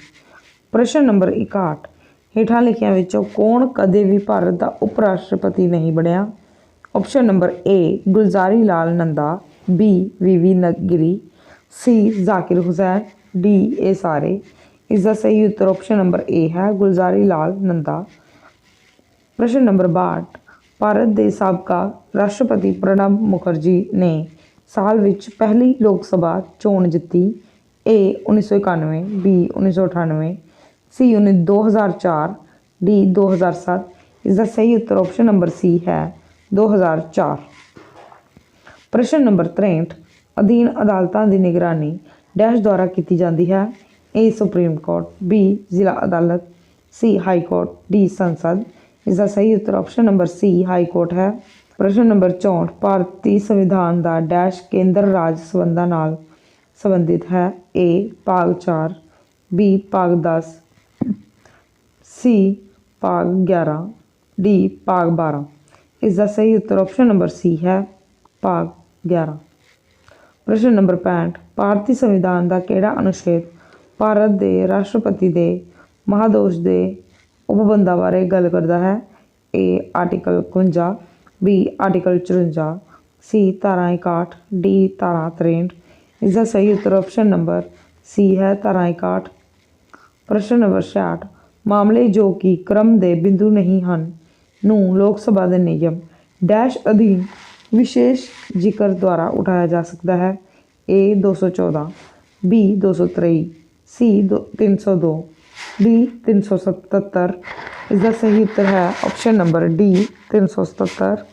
ਪ੍ਰਸ਼ਨ ਨੰਬਰ 61, ਹੇਠਾਂ ਲਿਖਿਆਂ ਵਿੱਚੋਂ ਕੌਣ ਕਦੇ ਵੀ ਭਾਰਤ ਦਾ ਉਪ ਰਾਸ਼ਟਰਪਤੀ ਨਹੀਂ ਬਣਿਆ। ਆਪਸ਼ਨ ਨੰਬਰ ਏ ਗੁਲਜ਼ਾਰੀ ਲਾਲ ਨੰਦਾ, ਬੀ VV ਗਿਰੀ, ਸੀ ਜ਼ਾਕਿਰ ਹੁਸੈਨ, ਡੀ ਇਹ ਸਾਰੇ। ਇਸ ਦਾ ਸਹੀ ਉੱਤਰ ਆਪਸ਼ਨ ਨੰਬਰ ਏ ਹੈ ਗੁਲਜ਼ਾਰੀ ਲਾਲ ਨੰਦਾ। ਪ੍ਰਸ਼ਨ ਨੰਬਰ 62, ਭਾਰਤ ਦੇ ਸਾਬਕਾ ਰਾਸ਼ਟਰਪਤੀ ਪ੍ਰਣਬ ਮੁਖਰਜੀ ਨੇ ਸਾਲ ਵਿੱਚ ਪਹਿਲੀ ਲੋਕ ਸਭਾ ਚੋਣ ਜਿੱਤੀ। ਏ 1991, ਬੀ 1998, ਸੀ 2004, ਡੀ 2007। ਇਸ ਦਾ ਸਹੀ ਉੱਤਰ ਆਪਸ਼ਨ ਨੰਬਰ ਸੀ ਹੈ 2004। ਪ੍ਰਸ਼ਨ ਨੰਬਰ 63, ਅਧੀਨ ਅਦਾਲਤਾਂ ਦੀ ਨਿਗਰਾਨੀ ਡੈਸ਼ ਦੁਆਰਾ ਕੀਤੀ ਜਾਂਦੀ ਹੈ। ਏ ਸੁਪਰੀਮ ਕੋਰਟ, ਬੀ ਜ਼ਿਲ੍ਹਾ ਅਦਾਲਤ, ਸੀ ਹਾਈ ਕੋਰਟ, ਡੀ ਸੰਸਦ। ਇਸ ਦਾ ਸਹੀ ਉੱਤਰ ਆਪਸ਼ਨ ਨੰਬਰ ਸੀ ਹਾਈ ਕੋਰਟ ਹੈ। ਪ੍ਰਸ਼ਨ ਨੰਬਰ 64, ਭਾਰਤੀ ਸੰਵਿਧਾਨ ਦਾ ਡੈਸ਼ ਕੇਂਦਰ ਰਾਜ ਸੰਬੰਧਾਂ ਨਾਲ ਸੰਬੰਧਿਤ ਹੈ। ਏ ਭਾਗ 4, ਬੀ ਭਾਗ 10, ਸੀ ਭਾਗ 11, ਡੀ ਭਾਗ 12। ਇਸ ਦਾ ਸਹੀ ਉੱਤਰ ਆਪਸ਼ਨ ਨੰਬਰ ਸੀ ਹੈ ਭਾਗ 11। ਪ੍ਰਸ਼ਨ ਨੰਬਰ 65, ਭਾਰਤੀ ਸੰਵਿਧਾਨ ਦਾ ਕਿਹੜਾ ਅਨੁਛੇਦ ਭਾਰਤ ਦੇ ਰਾਸ਼ਟਰਪਤੀ ਦੇ ਮਹਾਦੋਸ਼ ਦੇ ਉਪਬੰਧਾਂ ਬਾਰੇ ਗੱਲ ਕਰਦਾ ਹੈ। ਏ ਆਰਟੀਕਲ 51, ਬੀ ਆਰਟੀਕਲ 54, ਸੀ ਧਾਰਾ 61, ਡੀ ਧਾਰਾ 63। ਇਸ ਦਾ ਸਹੀ ਉੱਤਰ ਆਪਸ਼ਨ ਨੰਬਰ ਸੀ ਹੈ ਧਾਰਾ 61। ਪ੍ਰਸ਼ਨ ਨੰਬਰ 66, ਮਾਮਲੇ ਜੋ ਕਿ ਕ੍ਰਮ ਦੇ ਬਿੰਦੂ ਨਹੀਂ ਹਨ ਨੂੰ ਲੋਕ ਸਭਾ ਦੇ ਨਿਯਮ ਡੈਸ਼ ਅਧੀਨ ਵਿਸ਼ੇਸ਼ ਜ਼ਿਕਰ ਦੁਆਰਾ ਉਠਾਇਆ ਜਾ ਸਕਦਾ ਹੈ। ਏ 214, ਬੀ 223, ਸੀ 302, ਡੀ 377। ਇਸ ਦਾ ਸਹੀ ਉੱਤਰ ਹੈ ਆਪਸ਼ਨ ਨੰਬਰ ਡੀ 377।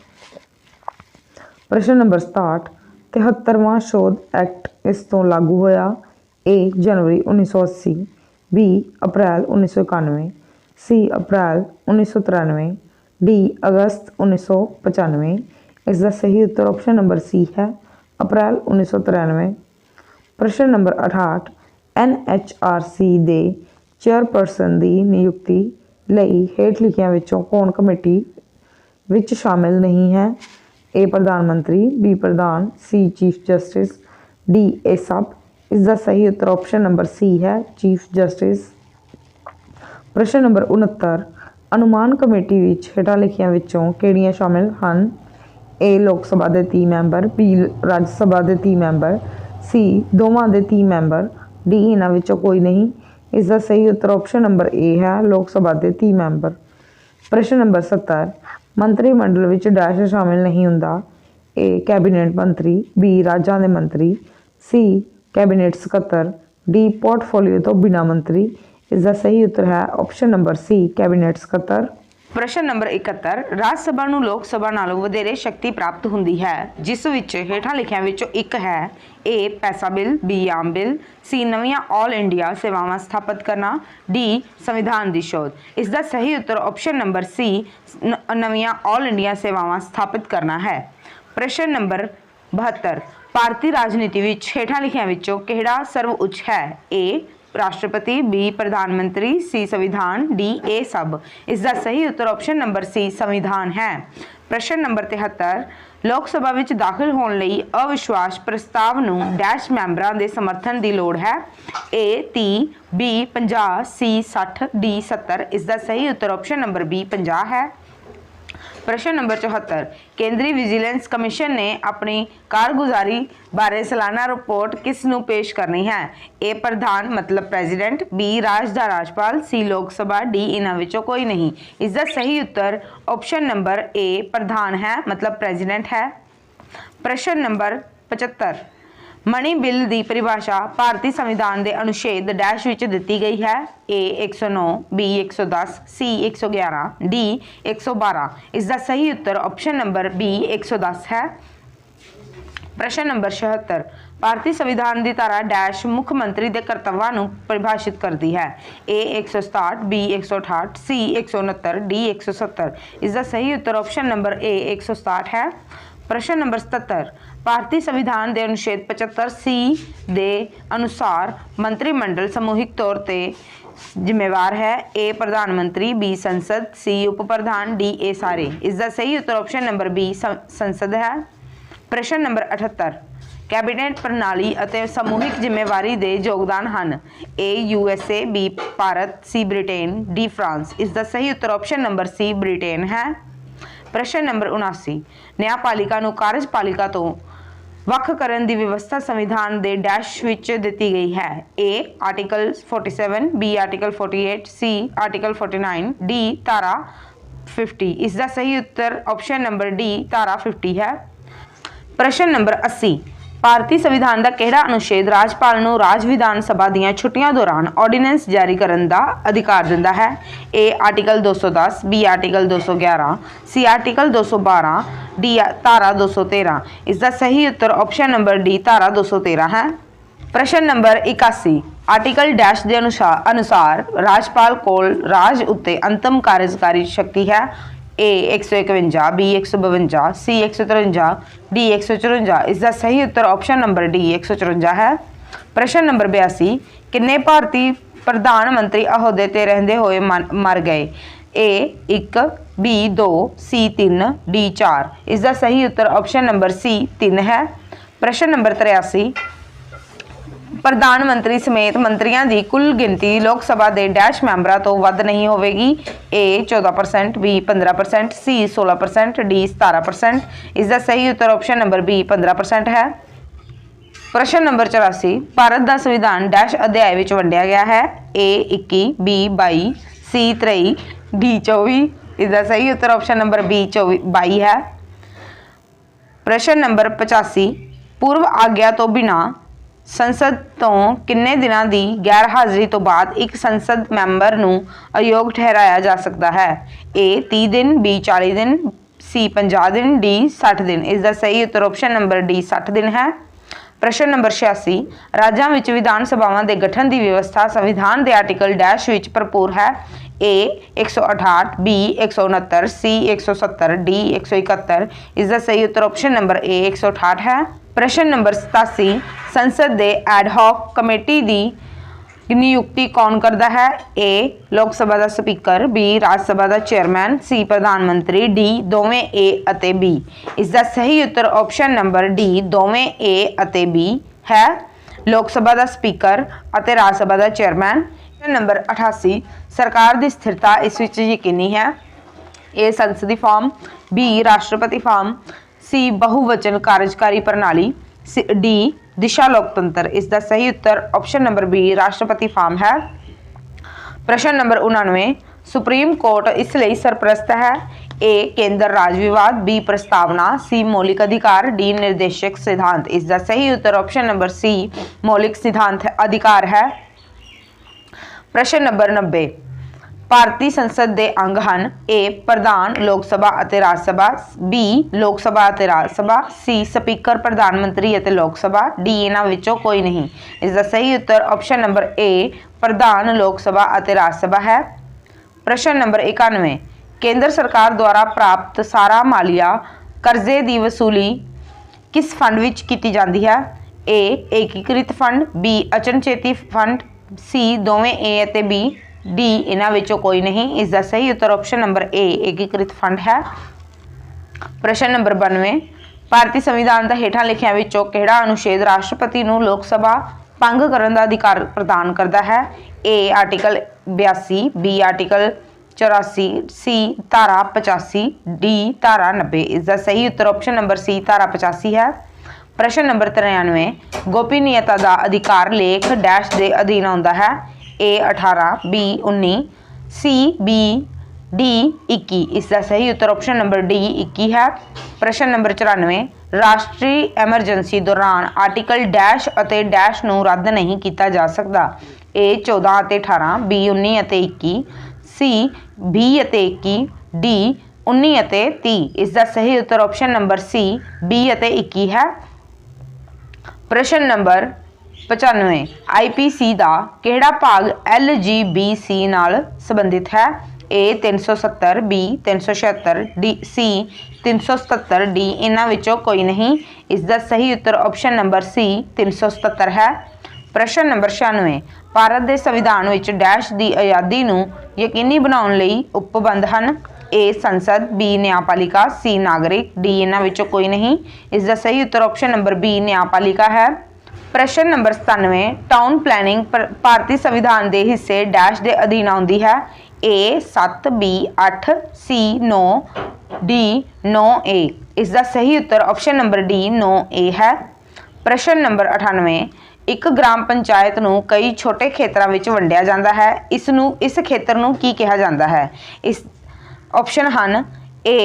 ਪ੍ਰਸ਼ਨ ਨੰਬਰ 67, 73ਵਾਂ ਸੋਧ ਐਕਟ ਇਸ ਤੋਂ ਲਾਗੂ ਹੋਇਆ। ਏ ਜਨਵਰੀ 1980, ਬੀ ਅਪ੍ਰੈਲ 1991, ਸੀ ਅਪ੍ਰੈਲ 1993, डी अगस्त 1995। इसका सही उत्तर ऑप्शन नंबर सी है अप्रैल 1993। प्रश्न नंबर 68 NHRC ਦੇ ਚੇਅਰਪਰਸਨ ਦੀ ਨਿਯੁਕਤੀ ਲਈ ਹੇਠ ਲਿਖਿਆਂ ਵਿੱਚੋਂ ਕੌਣ ਕਮੇਟੀ ਵਿੱਚ ਸ਼ਾਮਿਲ ਨਹੀਂ ਹੈ? ए प्रधान मंत्री, बी प्रधान, सी चीफ जस्टिस, डी ए सब। इसका सही उत्तर ऑप्शन नंबर सी है चीफ जस्टिस। प्रश्न नंबर 69 अनुमान कमेटी ਵਿੱਚ ਹੇਠਾਂ ਲਿਖਿਆਂ ਵਿੱਚੋਂ ਕਿਹੜੀਆਂ ਸ਼ਾਮਿਲ ਹਨ? ए ਲੋਕ ਸਭਾ ਦੇ 30 ਮੈਂਬਰ, बी ਰਾਜ ਸਭਾ ਦੇ 30 ਮੈਂਬਰ, सी ਦੋਵਾਂ ਦੇ 30 ਮੈਂਬਰ, डी ਇਹਨਾਂ ਵਿੱਚੋਂ ਕੋਈ ਨਹੀਂ। ਇਸ ਦਾ ਸਹੀ ਉੱਤਰ ਆਪਸ਼ਨ ਨੰਬਰ ए ਹੈ ਲੋਕ ਸਭਾ ਦੇ 30 ਮੈਂਬਰ। ਪ੍ਰਸ਼ਨ ਨੰਬਰ 70 ਮੰਤਰੀ ਮੰਡਲ ਵਿੱਚ ਡੈਸ਼ ਸ਼ਾਮਿਲ ਨਹੀਂ ਹੁੰਦਾ? ए ਕੈਬਨਿਟ ਮੰਤਰੀ, बी ਰਾਜਾਂ ਦੇ ਮੰਤਰੀ, सी ਕੈਬਨਿਟ ਸਕੱਤਰ, डी ਪੋਰਟਫੋਲੀਓ ਤੋਂ ਬਿਨਾਂ ਮੰਤਰੀ। ਇਸ ਦਾ ਸਹੀ ਉੱਤਰ ਹੈ ਆਪਸ਼ਨ ਨੰਬਰ ਸੀ ਕੈਬਨਿਟ ਸਕੱਤਰ। ਪ੍ਰਸ਼ਨ ਨੰਬਰ 71 ਰਾਜ ਸਭਾ ਨੂੰ ਲੋਕ ਸਭਾ ਨਾਲੋਂ ਵਧੇਰੇ ਸ਼ਕਤੀ ਪ੍ਰਾਪਤ ਹੁੰਦੀ ਹੈ ਜਿਸ ਵਿੱਚ ਹੇਠਾਂ ਲਿਖਿਆਂ ਵਿੱਚੋਂ ਇੱਕ ਹੈ? A ਪੈਸਾ ਬਿੱਲ, B ਆਮ ਬਿੱਲ, C ਨਵੀਆਂ ਆਲ ਇੰਡੀਆ ਸੇਵਾਵਾਂ ਸਥਾਪਿਤ ਕਰਨਾ, D ਸੰਵਿਧਾਨ ਦੀ ਸੋਧ। ਇਸ ਦਾ ਸਹੀ ਉੱਤਰ ਆਪਸ਼ਨ ਨੰਬਰ C ਨਵੀਆਂ ਆਲ ਇੰਡੀਆ ਸੇਵਾਵਾਂ ਸਥਾਪਿਤ ਕਰਨਾ ਹੈ। ਪ੍ਰਸ਼ਨ ਨੰਬਰ 72 ਭਾਰਤੀ ਰਾਜਨੀਤੀ ਵਿੱਚ ਹੇਠਾਂ ਲਿਖਿਆਂ ਵਿੱਚੋਂ ਕਿਹੜਾ ਸਰਵਉੱਚ ਹੈ? A राष्ट्रपति, बी प्रधानमंत्री, सी संविधान, डी ए सब। इसका सही उत्तर ऑप्शन नंबर सी संविधान है। प्रश्न नंबर 73 लोक सभा ਵਿੱਚ ਦਾਖਲ ਹੋਣ ਲਈ ਅਵਿਸ਼ਵਾਸ ਪ੍ਰਸਤਾਵ ਨੂੰ ਡੈਸ਼ ਮੈਂਬਰਾਂ ਦੇ ਸਮਰਥਨ ਦੀ ਲੋੜ ਹੈ? A 30, B 50, C 60, D 70। ਇਸ ਦਾ ਸਹੀ ਉੱਤਰ ਆਪਸ਼ਨ ਨੰਬਰ B 50 ਹੈ। प्रश्न नंबर 74 केंद्रीय विजिलेंस कमीशन ने अपनी कारगुजारी बारे सालाना रिपोर्ट किस नूं पेश करनी है? ए प्रधान मतलब प्रेजिडेंट, बी राज दा राजपाल, सी लोक सभा, डी इन्हां विचों कोई नहीं। इसका सही उत्तर ऑप्शन नंबर ए प्रधान है मतलब प्रेजिडेंट है। प्रश्न नंबर 75 मनी बिल की परिभाषा भारतीय संविधान के अनुच्छेद डैश विच दिती गई है? A 109, B 110, C 111, D 112। इसका सही उत्तर ऑप्शन नंबर B 110 है। प्रश्न नंबर 76 भारतीय संविधान की धारा डैश मुख मंत्री के कर्तव्यों को परिभाषित करती है? A 167, B 168, C 169, D 170। इसका सही उत्तर ऑप्शन नंबर A 167 है। प्रश्न नंबर 77 भारतीय संविधान के अनुच्छेद 75C के अनुसार मंत्रिमंडल समूहिक तौर पर जिम्मेवार है? ए प्रधानमंत्री, बी संसद, सी उप प्रधान, डी ए सारे। इसका सही उत्तर ऑप्शन नंबर बी संसद है। प्रश्न नंबर 78 कैबिनेट प्रणाली ਅਤੇ ਸਮੂਹਿਕ ਜ਼ਿੰਮੇਵਾਰੀ ਦੇ ਯੋਗਦਾਨ ਹਨ? A USA, B Bharat, C Britain, D France. ਇਸ ਦਾ ਸਹੀ ਉੱਤਰ ਆਪਸ਼ਨ ਨੰਬਰ C ਬ੍ਰਿਟੇਨ ਹੈ। प्रश्न नंबर 79 न्यायपालिका ਨੂੰ ਕਾਰਜਪਾਲਿਕਾ ਤੋਂ ਵੱਖ ਕਰਨ ਦੀ ਵਿਵਸਥਾ ਸੰਵਿਧਾਨ ਦੇ ਡੈਸ਼ ਵਿੱਚ ਦਿੱਤੀ ਗਈ ਹੈ? A article 47, B article 48, C article 49, D ਧਾਰਾ 50। ਇਸ ਦਾ ਸਹੀ ਉੱਤਰ ਆਪਸ਼ਨ ਨੰਬਰ D ਧਾਰਾ 50 ਹੈ। ਪ੍ਰਸ਼ਨ ਨੰਬਰ 80 ਭਾਰਤੀ ਸੰਵਿਧਾਨ ਦਾ ਕਿਹੜਾ ਅਨੁਛੇਦ ਰਾਜਪਾਲ ਨੂੰ ਰਾਜ ਵਿਧਾਨ ਸਭਾ ਦੀਆਂ ਛੁੱਟੀਆਂ ਦੌਰਾਨ ਆਰਡੀਨੈਂਸ ਜਾਰੀ ਕਰਨ ਦਾ ਅਧਿਕਾਰ ਦਿੰਦਾ ਹੈ? A article 210, B article 211, C article 212, D ਧਾਰਾ 213। ਇਸ ਦਾ ਸਹੀ ਉੱਤਰ ਆਪਸ਼ਨ ਨੰਬਰ D ਧਾਰਾ 213 ਹੈ। ਪ੍ਰਸ਼ਨ ਨੰਬਰ 81 ਆਰਟੀਕਲ ਡੈਸ਼ ਦੇ ਅਨੁਸਾਰ ਰਾਜਪਾਲ ਕੋਲ ਰਾਜ ਉੱਤੇ ਅੰਤਮ ਕਾਰਜਕਾਰੀ ਸ਼ਕਤੀ ਹੈ? A 151, B 152, C 153, D 154। इसका सही उत्तर ऑप्शन नंबर D 154 है। प्रश्न नंबर 82 किन्ने भारती प्रधानमंत्री अहुदे ते रहंदे होए मर गए? A 1, B 2, C 3, D 4। इसका सही उत्तर ऑप्शन नंबर C 3 है। प्रश्न नंबर 83 प्रधानमंत्री समेत मंत्रियों की कुल गिनती लोक सभा के डैश मैंबरों तो वध नहीं होगी? A 14%, B 15%, C 16%, D 17%। इसका सही उत्तर ऑप्शन नंबर B 15% है। प्रश्न नंबर 84 भारत का संविधान डैश अध्याय में वंडिया गया है? A 21, B 22, C 23, D 24। इसका सही उत्तर ऑप्शन नंबर B 22 है। प्रश्न नंबर 85 पूर्व आग्ञा तो बिना संसद तो किन्ने दिनों की गैर हाजिरी तो बाद एक संसद मैंबर नूं अयोग ठहराया जा सकता है? A 30 दिन, B 40 दिन, C 50 दिन, D 60 दिन। इसका सही उत्तर ऑप्शन नंबर D 60 दिन है। ਪ੍ਰਸ਼ਨ ਨੰਬਰ 86 ਰਾਜਾਂ ਵਿੱਚ ਵਿਧਾਨ ਸਭਾਵਾਂ ਦੇ ਗਠਨ ਦੀ ਵਿਵਸਥਾ ਸੰਵਿਧਾਨ ਦੇ ਆਰਟੀਕਲ ਡੈਸ਼ ਵਿੱਚ ਭਰਪੂਰ ਹੈ। A 168, B 169, C 170, D 171। ਇਸ ਦਾ ਸਹੀ ਉੱਤਰ ਆਪਸ਼ਨ ਨੰਬਰ A 168 ਹੈ। ਪ੍ਰਸ਼ਨ ਨੰਬਰ 87 ਸੰਸਦ ਦੇ ਐਡ ਹੌਕ ਕਮੇਟੀ ਦੀ ਨਿਯੁਕਤੀ ਕੌਣ ਕਰਦਾ ਹੈ? A ਲੋਕ ਸਭਾ ਦਾ ਸਪੀਕਰ, B ਰਾਜ ਸਭਾ ਦਾ ਚੇਅਰਮੈਨ, C ਪ੍ਰਧਾਨ ਮੰਤਰੀ, D ਦੋਵੇਂ A ਅਤੇ B। ਇਸ ਦਾ ਸਹੀ ਉੱਤਰ ਆਪਸ਼ਨ ਨੰਬਰ D ਦੋਵੇਂ A ਅਤੇ B ਹੈ। ਲੋਕ ਸਭਾ ਦਾ ਸਪੀਕਰ ਅਤੇ ਰਾਜ ਸਭਾ ਦਾ ਚੇਅਰਮੈਨ। ਨੰਬਰ 88 ਸਰਕਾਰ ਦੀ ਸਥਿਰਤਾ ਇਸ ਵਿੱਚ ਯਕੀਨੀ ਹੈ। A ਸੰਸਦੀ ਫਾਰਮ, B ਰਾਸ਼ਟਰਪਤੀ ਫਾਰਮ, C ਬਹੁਵਚਨ ਕਾਰਜਕਾਰੀ ਪ੍ਰਣਾਲੀ, D ਦਿਸ਼ਾ ਲੋਕਤੰਤਰ। ਇਸ ਦਾ ਸਹੀ ਉੱਤਰ ਆਪਸ਼ਨ ਨੰਬਰ B ਰਾਸ਼ਟਰਪਤੀ ਫਾਰਮ ਹੈ। ਪ੍ਰਸ਼ਨ ਨੰਬਰ 99 ਸੁਪਰੀਮ ਕੋਰਟ ਇਸ ਲਈ ਸਰਪ੍ਰਸਤ ਹੈ। A ਕੇਂਦਰ ਰਾਜ ਵਿਵਾਦ, B ਪ੍ਰਸਤਾਵਨਾ, C ਮੌਲਿਕ ਅਧਿਕਾਰ, D ਨਿਰਦੇਸ਼ਕ ਸਿਧਾਂਤ। ਇਸ ਦਾ ਸਹੀ ਉੱਤਰ ਆਪਸ਼ਨ ਨੰਬਰ C ਮੌਲਿਕ ਸਿਧਾਂਤ ਅਧਿਕਾਰ ਹੈ। ਪ੍ਰਸ਼ਨ ਨੰਬਰ 90 ਭਾਰਤੀ ਸੰਸਦ ਦੇ ਅੰਗ ਹਨ। A ਪ੍ਰਧਾਨ ਲੋਕ ਸਭਾ ਅਤੇ ਰਾਜ ਸਭਾ, B ਲੋਕ ਸਭਾ ਅਤੇ ਰਾਜ ਸਭਾ, C ਸਪੀਕਰ ਪ੍ਰਧਾਨ ਮੰਤਰੀ ਅਤੇ ਲੋਕ ਸਭਾ, D ਇਹਨਾਂ ਵਿੱਚੋਂ ਕੋਈ ਨਹੀਂ। ਇਸ ਦਾ ਸਹੀ ਉੱਤਰ ਆਪਸ਼ਨ ਨੰਬਰ A ਪ੍ਰਧਾਨ ਲੋਕ ਸਭਾ ਅਤੇ ਰਾਜ ਸਭਾ ਹੈ। ਪ੍ਰਸ਼ਨ ਨੰਬਰ 91 ਕੇਂਦਰ ਸਰਕਾਰ ਦੁਆਰਾ ਪ੍ਰਾਪਤ ਸਾਰਾ ਮਾਲੀਆ ਕਰਜ਼ੇ ਦੀ ਵਸੂਲੀ ਕਿਸ ਫੰਡ ਵਿੱਚ ਕੀਤੀ ਜਾਂਦੀ ਹੈ? A ਏਕੀਕ੍ਰਿਤ ਫੰਡ, B ਅਚਨਚੇਤੀ ਫੰਡ, C ਦੋਵੇਂ A ਅਤੇ B, D ਇਹਨਾਂ ਵਿੱਚੋਂ ਕੋਈ ਨਹੀਂ। ਇਸ ਦਾ ਸਹੀ ਉੱਤਰ ਆਪਸ਼ਨ ਨੰਬਰ A ਏਕੀਕ੍ਰਿਤ ਫੰਡ ਹੈ। ਪ੍ਰਸ਼ਨ ਨੰਬਰ 92 ਭਾਰਤੀ ਸੰਵਿਧਾਨ ਦਾ ਹੇਠਾਂ ਲਿਖਿਆਂ ਵਿੱਚੋਂ ਕਿਹੜਾ ਅਨੁਛੇਦ ਰਾਸ਼ਟਰਪਤੀ ਨੂੰ ਲੋਕ ਸਭਾ ਭੰਗ ਕਰਨ ਦਾ ਅਧਿਕਾਰ ਪ੍ਰਦਾਨ ਕਰਦਾ ਹੈ? A article 82, B article 84, C ਧਾਰਾ 85, D ਧਾਰਾ 90। ਇਸ ਦਾ ਸਹੀ ਉੱਤਰ ਆਪਸ਼ਨ ਨੰਬਰ C ਧਾਰਾ 85 ਹੈ। ਪ੍ਰਸ਼ਨ ਨੰਬਰ 93 ਗੋਪਨੀਯਤਾ ਦਾ ਅਧਿਕਾਰ ਲੇਖ ਡੈਸ਼ ਦੇ ਅਧੀਨ ਆਉਂਦਾ ਹੈ। A 18, B 19, C B D 21। ਇਸ ਦਾ ਸਹੀ ਉੱਤਰ ਆਪਸ਼ਨ ਨੰਬਰ D 21 ਹੈ। ਪ੍ਰਸ਼ਨ ਨੰਬਰ 94 ਰਾਸ਼ਟਰੀ ਐਮਰਜੈਂਸੀ ਦੌਰਾਨ ਆਰਟੀਕਲ ਡੈਸ਼ ਅਤੇ ਡੈਸ਼ ਨੂੰ ਰੱਦ ਨਹੀਂ ਕੀਤਾ ਜਾ ਸਕਦਾ। A 14 ਅਤੇ 18, B 19 ਅਤੇ 21, C 20 ਅਤੇ 21, D 19 ਅਤੇ 30। ਇਸ ਦਾ ਸਹੀ ਉੱਤਰ ਆਪਸ਼ਨ ਨੰਬਰ C 20 ਅਤੇ 21 ਹੈ। ਪ੍ਰਸ਼ਨ ਨੰਬਰ 95 IPC ਦਾ ਕਿਹੜਾ ਭਾਗ LGBC ਨਾਲ ਸੰਬੰਧਿਤ ਹੈ? A 370, B 376, D C 377, D ਇਹਨਾਂ ਵਿੱਚੋਂ ਕੋਈ ਨਹੀਂ। ਇਸ ਦਾ ਸਹੀ ਉੱਤਰ ਆਪਸ਼ਨ ਨੰਬਰ C 377 ਹੈ। ਪ੍ਰਸ਼ਨ ਨੰਬਰ 96 ਭਾਰਤ ਦੇ ਸੰਵਿਧਾਨ ਵਿੱਚ ਡੈਸ਼ ਦੀ ਆਜ਼ਾਦੀ ਨੂੰ ਯਕੀਨੀ ਬਣਾਉਣ ਲਈ ਉਪਬੰਧ ਹਨ। A ਸੰਸਦ, B ਨਿਆਂਪਾਲਿਕਾ, C ਨਾਗਰਿਕ, D ਇਹਨਾਂ ਵਿੱਚੋਂ ਕੋਈ ਨਹੀਂ। ਇਸ ਦਾ ਸਹੀ ਉੱਤਰ ਆਪਸ਼ਨ ਨੰਬਰ B ਨਿਆਂਪਾਲਿਕਾ ਹੈ। ਪ੍ਰਸ਼ਨ ਨੰਬਰ 97 ਟਾਊਨ ਪਲੈਨਿੰਗ ਭਾਰਤੀ ਸੰਵਿਧਾਨ ਦੇ ਹਿੱਸੇ ਡੈਸ਼ ਦੇ ਅਧੀਨ ਆਉਂਦੀ ਹੈ। A 7, B 8, C 9, D 9A। ਇਸ ਦਾ ਸਹੀ ਉੱਤਰ ਆਪਸ਼ਨ ਨੰਬਰ D 9A ਹੈ। ਪ੍ਰਸ਼ਨ ਨੰਬਰ 98 ਇੱਕ ਗ੍ਰਾਮ ਪੰਚਾਇਤ ਨੂੰ ਕਈ ਛੋਟੇ ਖੇਤਰਾਂ ਵਿੱਚ ਵੰਡਿਆ ਜਾਂਦਾ ਹੈ। ਇਸ ਖੇਤਰ ਨੂੰ ਕੀ ਕਿਹਾ ਜਾਂਦਾ ਹੈ? ਇਸ ਆਪਸ਼ਨ ਹਨ A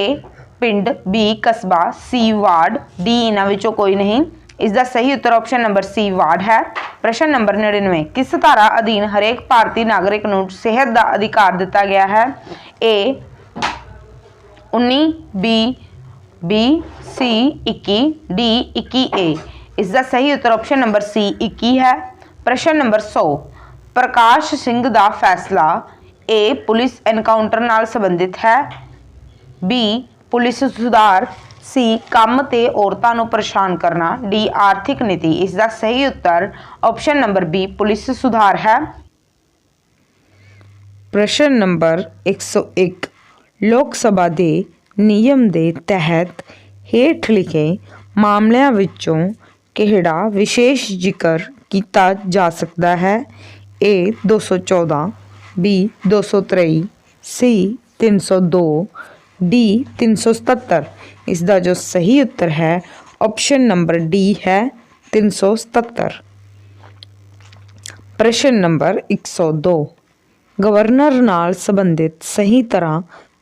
ਪਿੰਡ, B ਕਸਬਾ, C ਵਾਰਡ, D ਇਹਨਾਂ ਵਿੱਚੋਂ ਕੋਈ ਨਹੀਂ। ਇਸ ਦਾ ਸਹੀ ਉੱਤਰ ਆਪਸ਼ਨ ਨੰਬਰ C ਵਾਰਡ ਹੈ। ਪ੍ਰਸ਼ਨ ਨੰਬਰ 99 ਕਿਸ ਧਾਰਾ ਅਧੀਨ ਹਰੇਕ ਭਾਰਤੀ ਨਾਗਰਿਕ ਨੂੰ ਸਿਹਤ ਦਾ ਅਧਿਕਾਰ ਦਿੱਤਾ ਗਿਆ ਹੈ? A 19, B 20, C 21, D 21A। ਇਸ ਦਾ ਸਹੀ ਉੱਤਰ ਆਪਸ਼ਨ ਨੰਬਰ C 21 ਹੈ। ਪ੍ਰਸ਼ਨ ਨੰਬਰ 100 ਪ੍ਰਕਾਸ਼ ਸਿੰਘ ਦਾ ਫੈਸਲਾ A ਪੁਲਿਸ ਐਨਕਾਊਂਟਰ ਨਾਲ ਸੰਬੰਧਿਤ ਹੈ, B ਪੁਲਿਸ ਸੁਧਾਰ, C ਕੰਮ ਤੇ ਔਰਤਾਂ ਨੂੰ ਪਰੇਸ਼ਾਨ ਕਰਨਾ, D ਆਰਥਿਕ ਨੀਤੀ। ਇਸ ਦਾ ਸਹੀ ਉੱਤਰ ਆਪਸ਼ਨ ਨੰਬਰ B ਪੁਲਿਸ ਸੁਧਾਰ ਹੈ। ਪ੍ਰਸ਼ਨ ਨੰਬਰ 101 ਲੋਕ ਸਭਾ ਦੇ ਨਿਯਮ ਦੇ ਤਹਿਤ ਹੇਠ ਲਿਖੇ ਮਾਮਲਿਆਂ ਵਿੱਚੋਂ ਕਿਹੜਾ ਵਿਸ਼ੇਸ਼ ਜ਼ਿਕਰ ਕੀਤਾ ਜਾ ਸਕਦਾ ਹੈ? A 214, B 223, C 302, D 377। ਇਸ ਦਾ ਜੋ ਸਹੀ ਉੱਤਰ ਹੈ ਆਪਸ਼ਨ ਨੰਬਰ D ਹੈ 377। ਪ੍ਰਸ਼ਨ ਨੰਬਰ 102 ਗਵਰਨਰ ਨਾਲ ਸੰਬੰਧਿਤ ਸਹੀ ਤਰ੍ਹਾਂ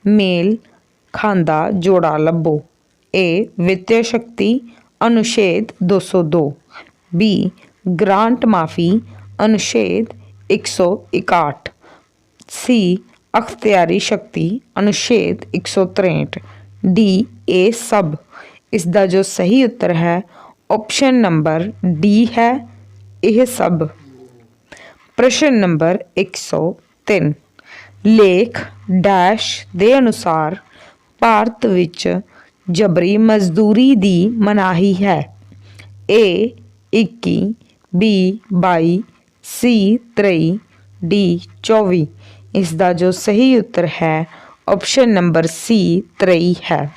ਮੇਲ ਖਾਂਦਾ ਜੋੜਾ ਲੱਭੋ। A ਵਿੱਤੀ ਸ਼ਕਤੀ ਅਨੁਛੇਦ 202, B ਗ੍ਰਾਂਟ ਮਾਫੀ ਅਨੁਛੇਦ 161, C ਅਖਤਿਆਰੀ ਸ਼ਕਤੀ ਅਨੁਛੇਦ 163, D ਇਹ ਸਭ। ਇਸ ਦਾ ਜੋ ਸਹੀ ਉੱਤਰ ਹੈ ਆਪਸ਼ਨ ਨੰਬਰ ਡੀ ਹੈ ਇਹ ਸਭ। ਪ੍ਰਸ਼ਨ ਨੰਬਰ 103 ਲੇਖ ਡੈਸ਼ ਦੇ ਅਨੁਸਾਰ ਭਾਰਤ ਵਿੱਚ ਜਬਰੀ ਮਜ਼ਦੂਰੀ ਦੀ ਮਨਾਹੀ ਹੈ। A 21, B 22, C 23, D 24। ਇਸ ਦਾ ਜੋ ਸਹੀ ਉੱਤਰ ਹੈ ਆਪਸ਼ਨ ਨੰਬਰ C 23 ਹੈ।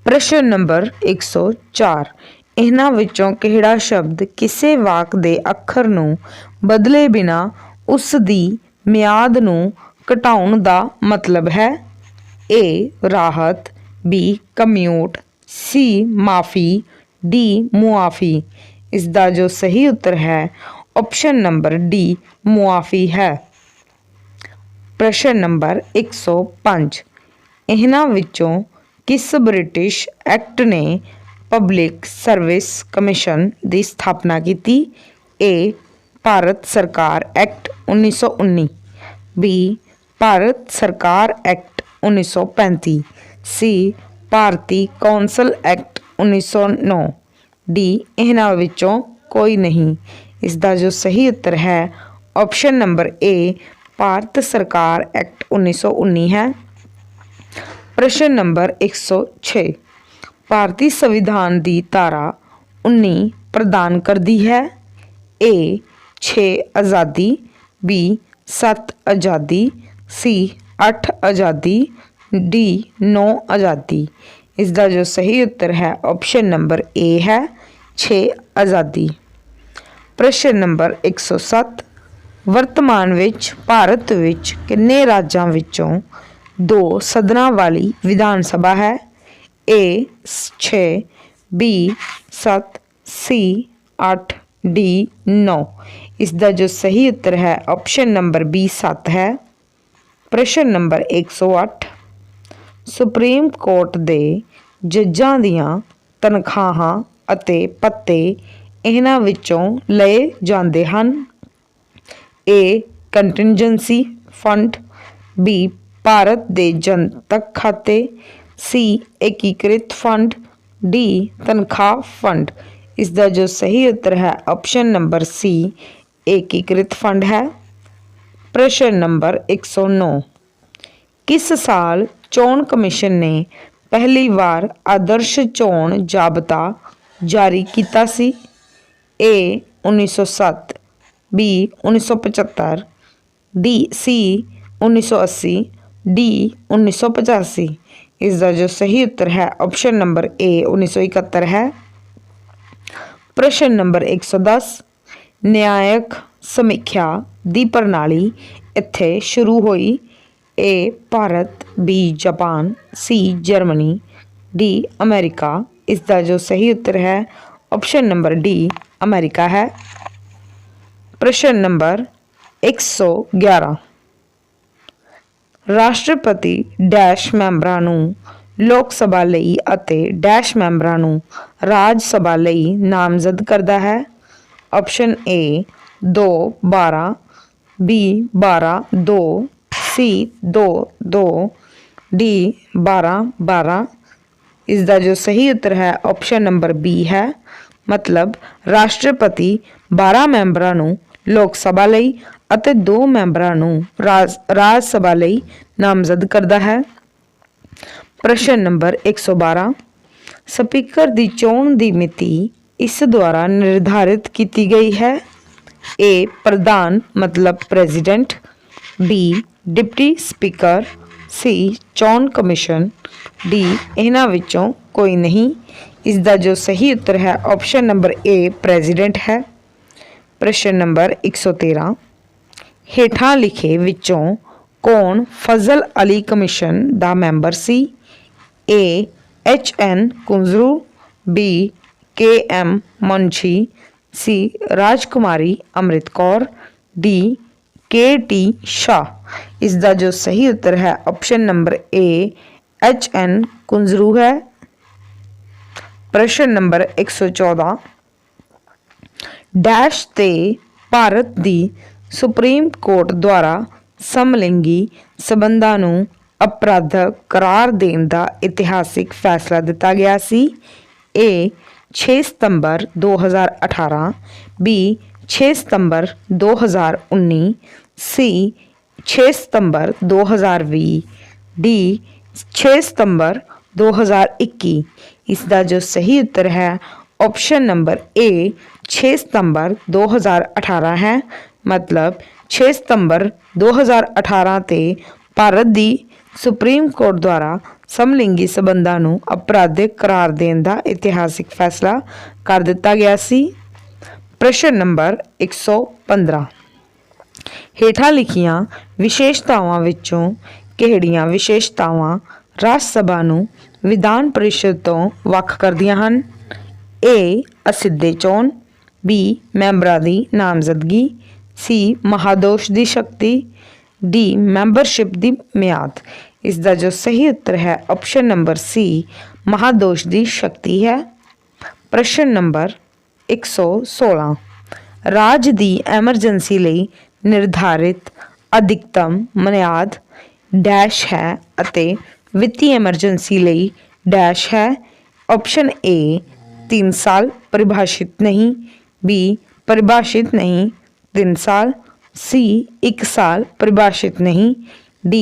ਪ੍ਰਸ਼ਨ ਨੰਬਰ 104 ਇਹਨਾਂ ਵਿੱਚੋਂ ਕਿਹੜਾ ਸ਼ਬਦ ਕਿਸੇ ਵਾਕ ਦੇ ਅੱਖਰ ਨੂੰ ਬਦਲੇ ਬਿਨਾ ਉਸ ਦੀ ਮਿਆਦ ਨੂੰ ਘਟਾਉਣ ਦਾ ਮਤਲਬ ਹੈ। A Rahat, B commute, C ਮਾਫੀ, D ਮੁਆਫੀ। ਇਸ ਦਾ ਜੋ ਸਹੀ ਉੱਤਰ ਹੈ ਆਪਸ਼ਨ ਨੰਬਰ D ਮੁਆਫੀ ਹੈ। ਪ੍ਰਸ਼ਨ ਨੰਬਰ 105 ਇਹਨਾਂ ਵਿੱਚੋਂ ਕਿਸ ਬ੍ਰਿਟਿਸ਼ ਐਕਟ ਨੇ ਪਬਲਿਕ ਸਰਵਿਸ ਕਮਿਸ਼ਨ ਦੀ ਸਥਾਪਨਾ ਕੀਤੀ। A ਭਾਰਤ ਸਰਕਾਰ ਐਕਟ 1919, B ਭਾਰਤ ਸਰਕਾਰ ਐਕਟ 1935, C ਭਾਰਤੀ ਕੌਂਸਲ ਐਕਟ 1909, D ਇਹਨਾਂ ਵਿੱਚੋਂ ਕੋਈ ਨਹੀਂ। ਇਸ ਦਾ ਜੋ ਸਹੀ ਉੱਤਰ ਹੈ ਆਪਸ਼ਨ ਨੰਬਰ A ਭਾਰਤ ਸਰਕਾਰ ਐਕਟ 1919 ਹੈ। ਪ੍ਰਸ਼ਨ ਨੰਬਰ 106 ਭਾਰਤੀ ਸੰਵਿਧਾਨ ਦੀ ਧਾਰਾ 19 ਪ੍ਰਦਾਨ ਕਰਦੀ ਹੈ। A 6 ਆਜ਼ਾਦੀ, B 7 ਆਜ਼ਾਦੀ, C 8 ਆਜ਼ਾਦੀ, D 9 ਆਜ਼ਾਦੀ। ਇਸ ਦਾ ਜੋ ਸਹੀ ਉੱਤਰ ਹੈ ਆਪਸ਼ਨ ਨੰਬਰ A ਹੈ 6 ਆਜ਼ਾਦੀ। ਪ੍ਰਸ਼ਨ ਨੰਬਰ 107 ਵਰਤਮਾਨ ਵਿੱਚ ਭਾਰਤ ਵਿੱਚ ਕਿੰਨੇ ਰਾਜਾਂ ਵਿੱਚੋਂ 2 ਸਦਨਾਂ ਵਾਲੀ ਵਿਧਾਨ ਸਭਾ ਹੈ। A 6, B 7, C 8, D 9। ਇਸ ਦਾ ਜੋ ਸਹੀ ਉੱਤਰ ਹੈ ਆਪਸ਼ਨ ਨੰਬਰ B 7 ਹੈ। ਪ੍ਰਸ਼ਨ ਨੰਬਰ 108 ਸੁਪਰੀਮ ਕੋਰਟ ਦੇ ਜੱਜਾਂ ਦੀਆਂ ਤਨਖਾਹਾਂ ਅਤੇ ਭੱਤੇ ਇਹਨਾਂ ਵਿੱਚੋਂ ਲਏ ਜਾਂਦੇ ਹਨ। A ਕੰਟੀਨਜੈਂਸੀ ਫੰਡ, B ਭਾਰਤ ਦੇ ਜਨਤਕ ਖਾਤੇ, C ਏਕੀਕ੍ਰਿਤ ਫੰਡ, D ਤਨਖਾਹ ਫੰਡ। ਇਸ ਦਾ ਜੋ ਸਹੀ ਉੱਤਰ ਹੈ ਆਪਸ਼ਨ ਨੰਬਰ C ਏਕੀਕ੍ਰਿਤ ਫੰਡ ਹੈ। ਪ੍ਰਸ਼ਨ ਨੰਬਰ 109 ਕਿਸ ਸਾਲ ਚੋਣ ਕਮਿਸ਼ਨ ਨੇ ਪਹਿਲੀ ਵਾਰ ਆਦਰਸ਼ ਚੋਣ ਜ਼ਾਬਤਾ ਜਾਰੀ ਕੀਤਾ ਸੀ। A 1907, B 1975, D C 1980, D 1985। ਇਸ ਦਾ ਜੋ ਸਹੀ ਉੱਤਰ ਹੈ ਆਪਸ਼ਨ ਨੰਬਰ A 1971 ਹੈ। ਪ੍ਰਸ਼ਨ ਨੰਬਰ 110 ਨਿਆਇਕ ਸਮੀਖਿਆ ਦੀ ਪ੍ਰਣਾਲੀ ਇੱਥੇ ਸ਼ੁਰੂ ਹੋਈ। A Bharat, B Japan, C Germany, D America. ਇਸ ਦਾ ਜੋ ਸਹੀ ਉੱਤਰ ਹੈ ਆਪਸ਼ਨ ਨੰਬਰ D ਅਮਰੀਕਾ ਹੈ। ਪ੍ਰਸ਼ਨ ਨੰਬਰ 111 ਰਾਸ਼ਟਰਪਤੀ ਡੈਸ਼ ਮੈਂਬਰਾਂ ਨੂੰ ਲੋਕ ਸਭਾ ਲਈ ਅਤੇ ਡੈਸ਼ ਮੈਂਬਰਾਂ ਨੂੰ ਰਾਜ ਸਭਾ ਲਈ ਨਾਮਜ਼ਦ ਕਰਦਾ ਹੈ। Option A 2 12, B 12 2, C 2 2, D 12 12। ਇਸ ਦਾ ਜੋ ਸਹੀ ਉੱਤਰ ਹੈ ਆਪਸ਼ਨ ਨੰਬਰ B ਹੈ। ਮਤਲਬ ਰਾਸ਼ਟਰਪਤੀ 12 ਮੈਂਬਰਾਂ ਨੂੰ ਲੋਕ ਸਭਾ ਲਈ ਅਤੇ 2 ਮੈਂਬਰਾਂ ਨੂੰ ਰਾਜ ਸਭਾ ਲਈ ਨਾਮਜ਼ਦ ਕਰਦਾ ਹੈ। ਪ੍ਰਸ਼ਨ ਨੰਬਰ 112 ਸਪੀਕਰ ਦੀ ਚੋਣ ਦੀ ਮਿਤੀ ਇਸ ਦੁਆਰਾ ਨਿਰਧਾਰਿਤ ਕੀਤੀ ਗਈ ਹੈ। A ਪ੍ਰਧਾਨ ਮਤਲਬ president, B deputy speaker, C ਚੋਣ ਕਮਿਸ਼ਨ, D ਇਹਨਾਂ ਵਿੱਚੋਂ ਕੋਈ ਨਹੀਂ। ਇਸ ਦਾ ਜੋ ਸਹੀ ਉੱਤਰ ਹੈ ਆਪਸ਼ਨ ਨੰਬਰ A ਪ੍ਰੈਜ਼ੀਡੈਂਟ ਹੈ। ਪ੍ਰਸ਼ਨ ਨੰਬਰ 113 ਹੇਠਾਂ ਲਿਖੇ ਵਿੱਚੋਂ ਕੌਣ ਫਜ਼ਲ ਅਲੀ ਕਮਿਸ਼ਨ ਦਾ ਮੈਂਬਰ ਸੀ। A HN Kunzru, B KM Munshi, C Rajkumari Amrit Kaur, D KT Shah. ਇਸ ਦਾ ਜੋ ਸਹੀ ਉੱਤਰ ਹੈ option number A HN Kunzru ਹੈ। ਪ੍ਰਸ਼ਨ ਨੰਬਰ 114 ਡੈਸ਼ ਤੇ ਭਾਰਤ ਦੀ ਸੁਪਰੀਮ ਕੋਰਟ ਦੁਆਰਾ ਸਮਲਿੰਗੀ ਸਬੰਧਾਂ ਨੂੰ ਅਪਰਾਧਕ ਕਰਾਰ ਦੇਣ ਦਾ ਇਤਿਹਾਸਿਕ ਫੈਸਲਾ ਦਿੱਤਾ ਗਿਆ ਸੀ। A 6 September 2018, B 6 September 2019, C 6 September 2020, D 6 ਸਤੰਬਰ 2021। ਇਸ ਦਾ ਜੋ ਸਹੀ ਉੱਤਰ ਹੈ ਆਪਸ਼ਨ ਨੰਬਰ A 6 ਸਤੰਬਰ 2018 ਹੈ। ਮਤਲਬ 6 ਸਤੰਬਰ 2018 ਤੇ ਭਾਰਤ ਦੀ ਸੁਪਰੀਮ ਕੋਰਟ ਦੁਆਰਾ ਸਮਲਿੰਗੀ ਸਬੰਧਾਂ ਨੂੰ ਅਪਰਾਧਿਕ ਕਰਾਰ ਦੇਣ ਦਾ ਇਤਿਹਾਸਿਕ ਫੈਸਲਾ ਕਰ ਦਿੱਤਾ ਗਿਆ ਸੀ। ਪ੍ਰਸ਼ਨ ਨੰਬਰ 115, ਹੇਠਾਂ ਲਿਖੀਆਂ ਵਿਸ਼ੇਸ਼ਤਾਵਾਂ ਵਿੱਚੋਂ ਕਿਹੜੀਆਂ ਵਿਸ਼ੇਸ਼ਤਾਵਾਂ ਰਾਜ ਸਭਾ ਨੂੰ ਵਿਧਾਨ ਪਰਿਸ਼ਦ ਤੋਂ ਵੱਖ ਕਰਦੀਆਂ ਹਨ? A ਅਸਿੱਧੇ ਚੋਣ, B ਮੈਂਬਰਾਂ ਦੀ ਨਾਮਜ਼ਦਗੀ, C ਮਹਾਦੋਸ਼ ਦੀ ਸ਼ਕਤੀ, D ਮੈਂਬਰਸ਼ਿਪ ਦੀ ਮਿਆਦ। ਇਸ ਦਾ ਜੋ ਸਹੀ ਉੱਤਰ ਹੈ ਆਪਸ਼ਨ ਨੰਬਰ C ਮਹਾਦੋਸ਼ ਦੀ ਸ਼ਕਤੀ ਹੈ। ਪ੍ਰਸ਼ਨ ਨੰਬਰ 116, ਰਾਜ ਦੀ ਐਮਰਜੈਂਸੀ ਲਈ ਨਿਰਧਾਰਿਤ ਅਧਿਕਤਮ ਮਿਆਦ ਡੈਸ਼ ਹੈ ਅਤੇ ਵਿੱਤੀ ਐਮਰਜੈਂਸੀ ਲਈ ਡੈਸ਼ ਹੈ। ਆਪਸ਼ਨ A 3 ਸਾਲ ਪਰਿਭਾਸ਼ਿਤ ਨਹੀਂ, B ਪਰਿਭਾਸ਼ਿਤ ਨਹੀਂ 3 ਸਾਲ, C 1 ਸਾਲ ਪਰਿਭਾਸ਼ਿਤ ਨਹੀਂ, D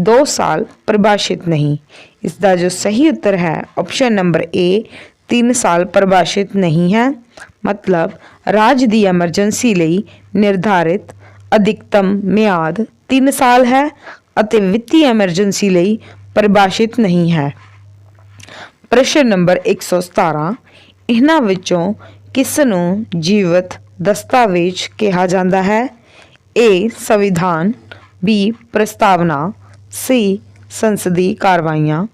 2 ਸਾਲ ਪਰਿਭਾਸ਼ਿਤ ਨਹੀਂ। ਇਸ ਦਾ ਜੋ ਸਹੀ ਉੱਤਰ ਹੈ ਆਪਸ਼ਨ ਨੰਬਰ A 3 ਸਾਲ ਪਰਿਭਾਸ਼ਿਤ ਨਹੀਂ ਹੈ। ਮਤਲਬ ਰਾਜ ਦੀ ਐਮਰਜੈਂਸੀ ਲਈ ਨਿਰਧਾਰਿਤ ਅਧਿਕਤਮ ਮਿਆਦ 3 ਸਾਲ ਹੈ ਅਤੇ ਵਿੱਤੀ ਐਮਰਜੈਂਸੀ ਲਈ ਪਰਿਭਾਸ਼ਿਤ ਨਹੀਂ ਹੈ। ਪ੍ਰਸ਼ਨ ਨੰਬਰ 117, ਇਹਨਾਂ ਵਿੱਚੋਂ ਕਿਸ ਨੂੰ ਜੀਵਤ ਦਸਤਾਵੇਜ਼ ਕਿਹਾ ਜਾਂਦਾ ਹੈ? A ਸੰਵਿਧਾਨ, B ਪ੍ਰਸਤਾਵਨਾ, C ਸੰਸਦੀ ਕਾਰਵਾਈਆਂ,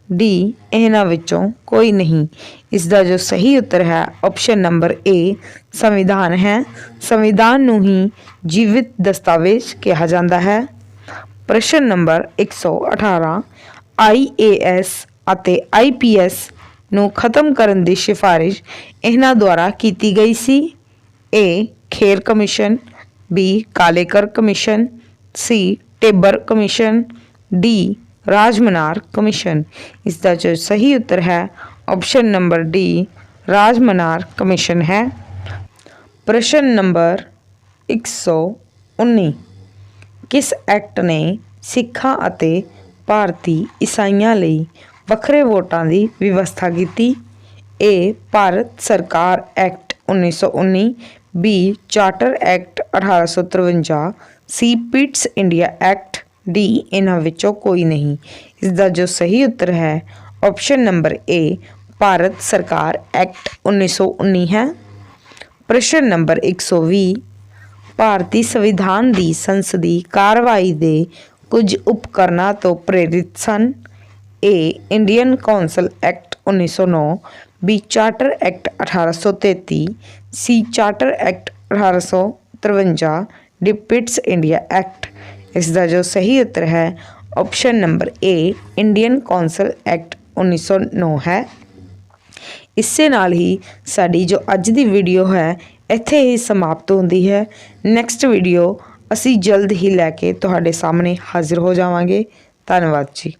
D ਇਹਨਾਂ ਵਿੱਚੋਂ ਕੋਈ ਨਹੀਂ। ਇਸ ਦਾ ਜੋ ਸਹੀ ਉੱਤਰ ਹੈ ਆਪਸ਼ਨ ਨੰਬਰ A ਸੰਵਿਧਾਨ ਹੈ। ਸੰਵਿਧਾਨ ਨੂੰ ਹੀ ਜੀਵਿਤ ਦਸਤਾਵੇਜ਼ ਕਿਹਾ ਜਾਂਦਾ ਹੈ। ਪ੍ਰਸ਼ਨ ਨੰਬਰ 118, IAS ਅਤੇ IPS ਨੂੰ ਖਤਮ ਕਰਨ ਦੀ ਸਿਫਾਰਿਸ਼ ਇਹਨਾਂ ਦੁਆਰਾ ਕੀਤੀ ਗਈ ਸੀ? A Kher commission, B Kalelkar commission, C Dhebar commission, D Rajamannar commission. ਇਸ ਦਾ ਜੋ ਸਹੀ ਉੱਤਰ ਹੈ option number D Rajamannar commission ਹੈ। ਪ੍ਰਸ਼ਨ ਨੰਬਰ 119, ਕਿਸ ਐਕਟ ਨੇ ਸਿੱਖਾਂ ਅਤੇ ਭਾਰਤੀ ਈਸਾਈਆਂ ਲਈ ਵੱਖਰੇ ਵੋਟਾਂ ਦੀ ਵਿਵਸਥਾ ਕੀਤੀ? A ਭਾਰਤ ਸਰਕਾਰ act 1919, B charter act 1853, C Pits India act, D ਇਹਨਾਂ ਵਿੱਚੋਂ ਕੋਈ ਨਹੀਂ। ਇਸ ਦਾ ਜੋ ਸਹੀ ਉੱਤਰ ਹੈ ਆਪਸ਼ਨ ਨੰਬਰ A ਭਾਰਤ ਸਰਕਾਰ ਐਕਟ 1919 ਹੈ। ਪ੍ਰਸ਼ਨ ਨੰਬਰ 120, ਭਾਰਤੀ ਸੰਵਿਧਾਨ ਦੀ ਸੰਸਦੀ ਕਾਰਵਾਈ ਦੇ ਕੁਝ ਉਪਕਰਨਾਂ ਤੋਂ ਪ੍ਰੇਰਿਤ ਸਨ? A Indian council act 1909, B charter act 1833, C charter act 1853, D Pits India act. ਇਸ ਦਾ ਜੋ ਸਹੀ ਉੱਤਰ ਹੈ option number A Indian council act 1909 ਹੈ। ਇਸੇ ਨਾਲ ਹੀ ਸਾਡੀ ਜੋ ਅੱਜ ਦੀ ਵੀਡੀਓ ਹੈ ਇੱਥੇ ਹੀ ਸਮਾਪਤ ਹੁੰਦੀ ਹੈ। ਨੈਕਸਟ ਵੀਡੀਓ ਅਸੀਂ ਜਲਦ ਹੀ ਲੈ ਕੇ ਤੁਹਾਡੇ ਸਾਹਮਣੇ ਹਾਜ਼ਰ ਹੋ ਜਾਵਾਂਗੇ। ਧੰਨਵਾਦ ਜੀ।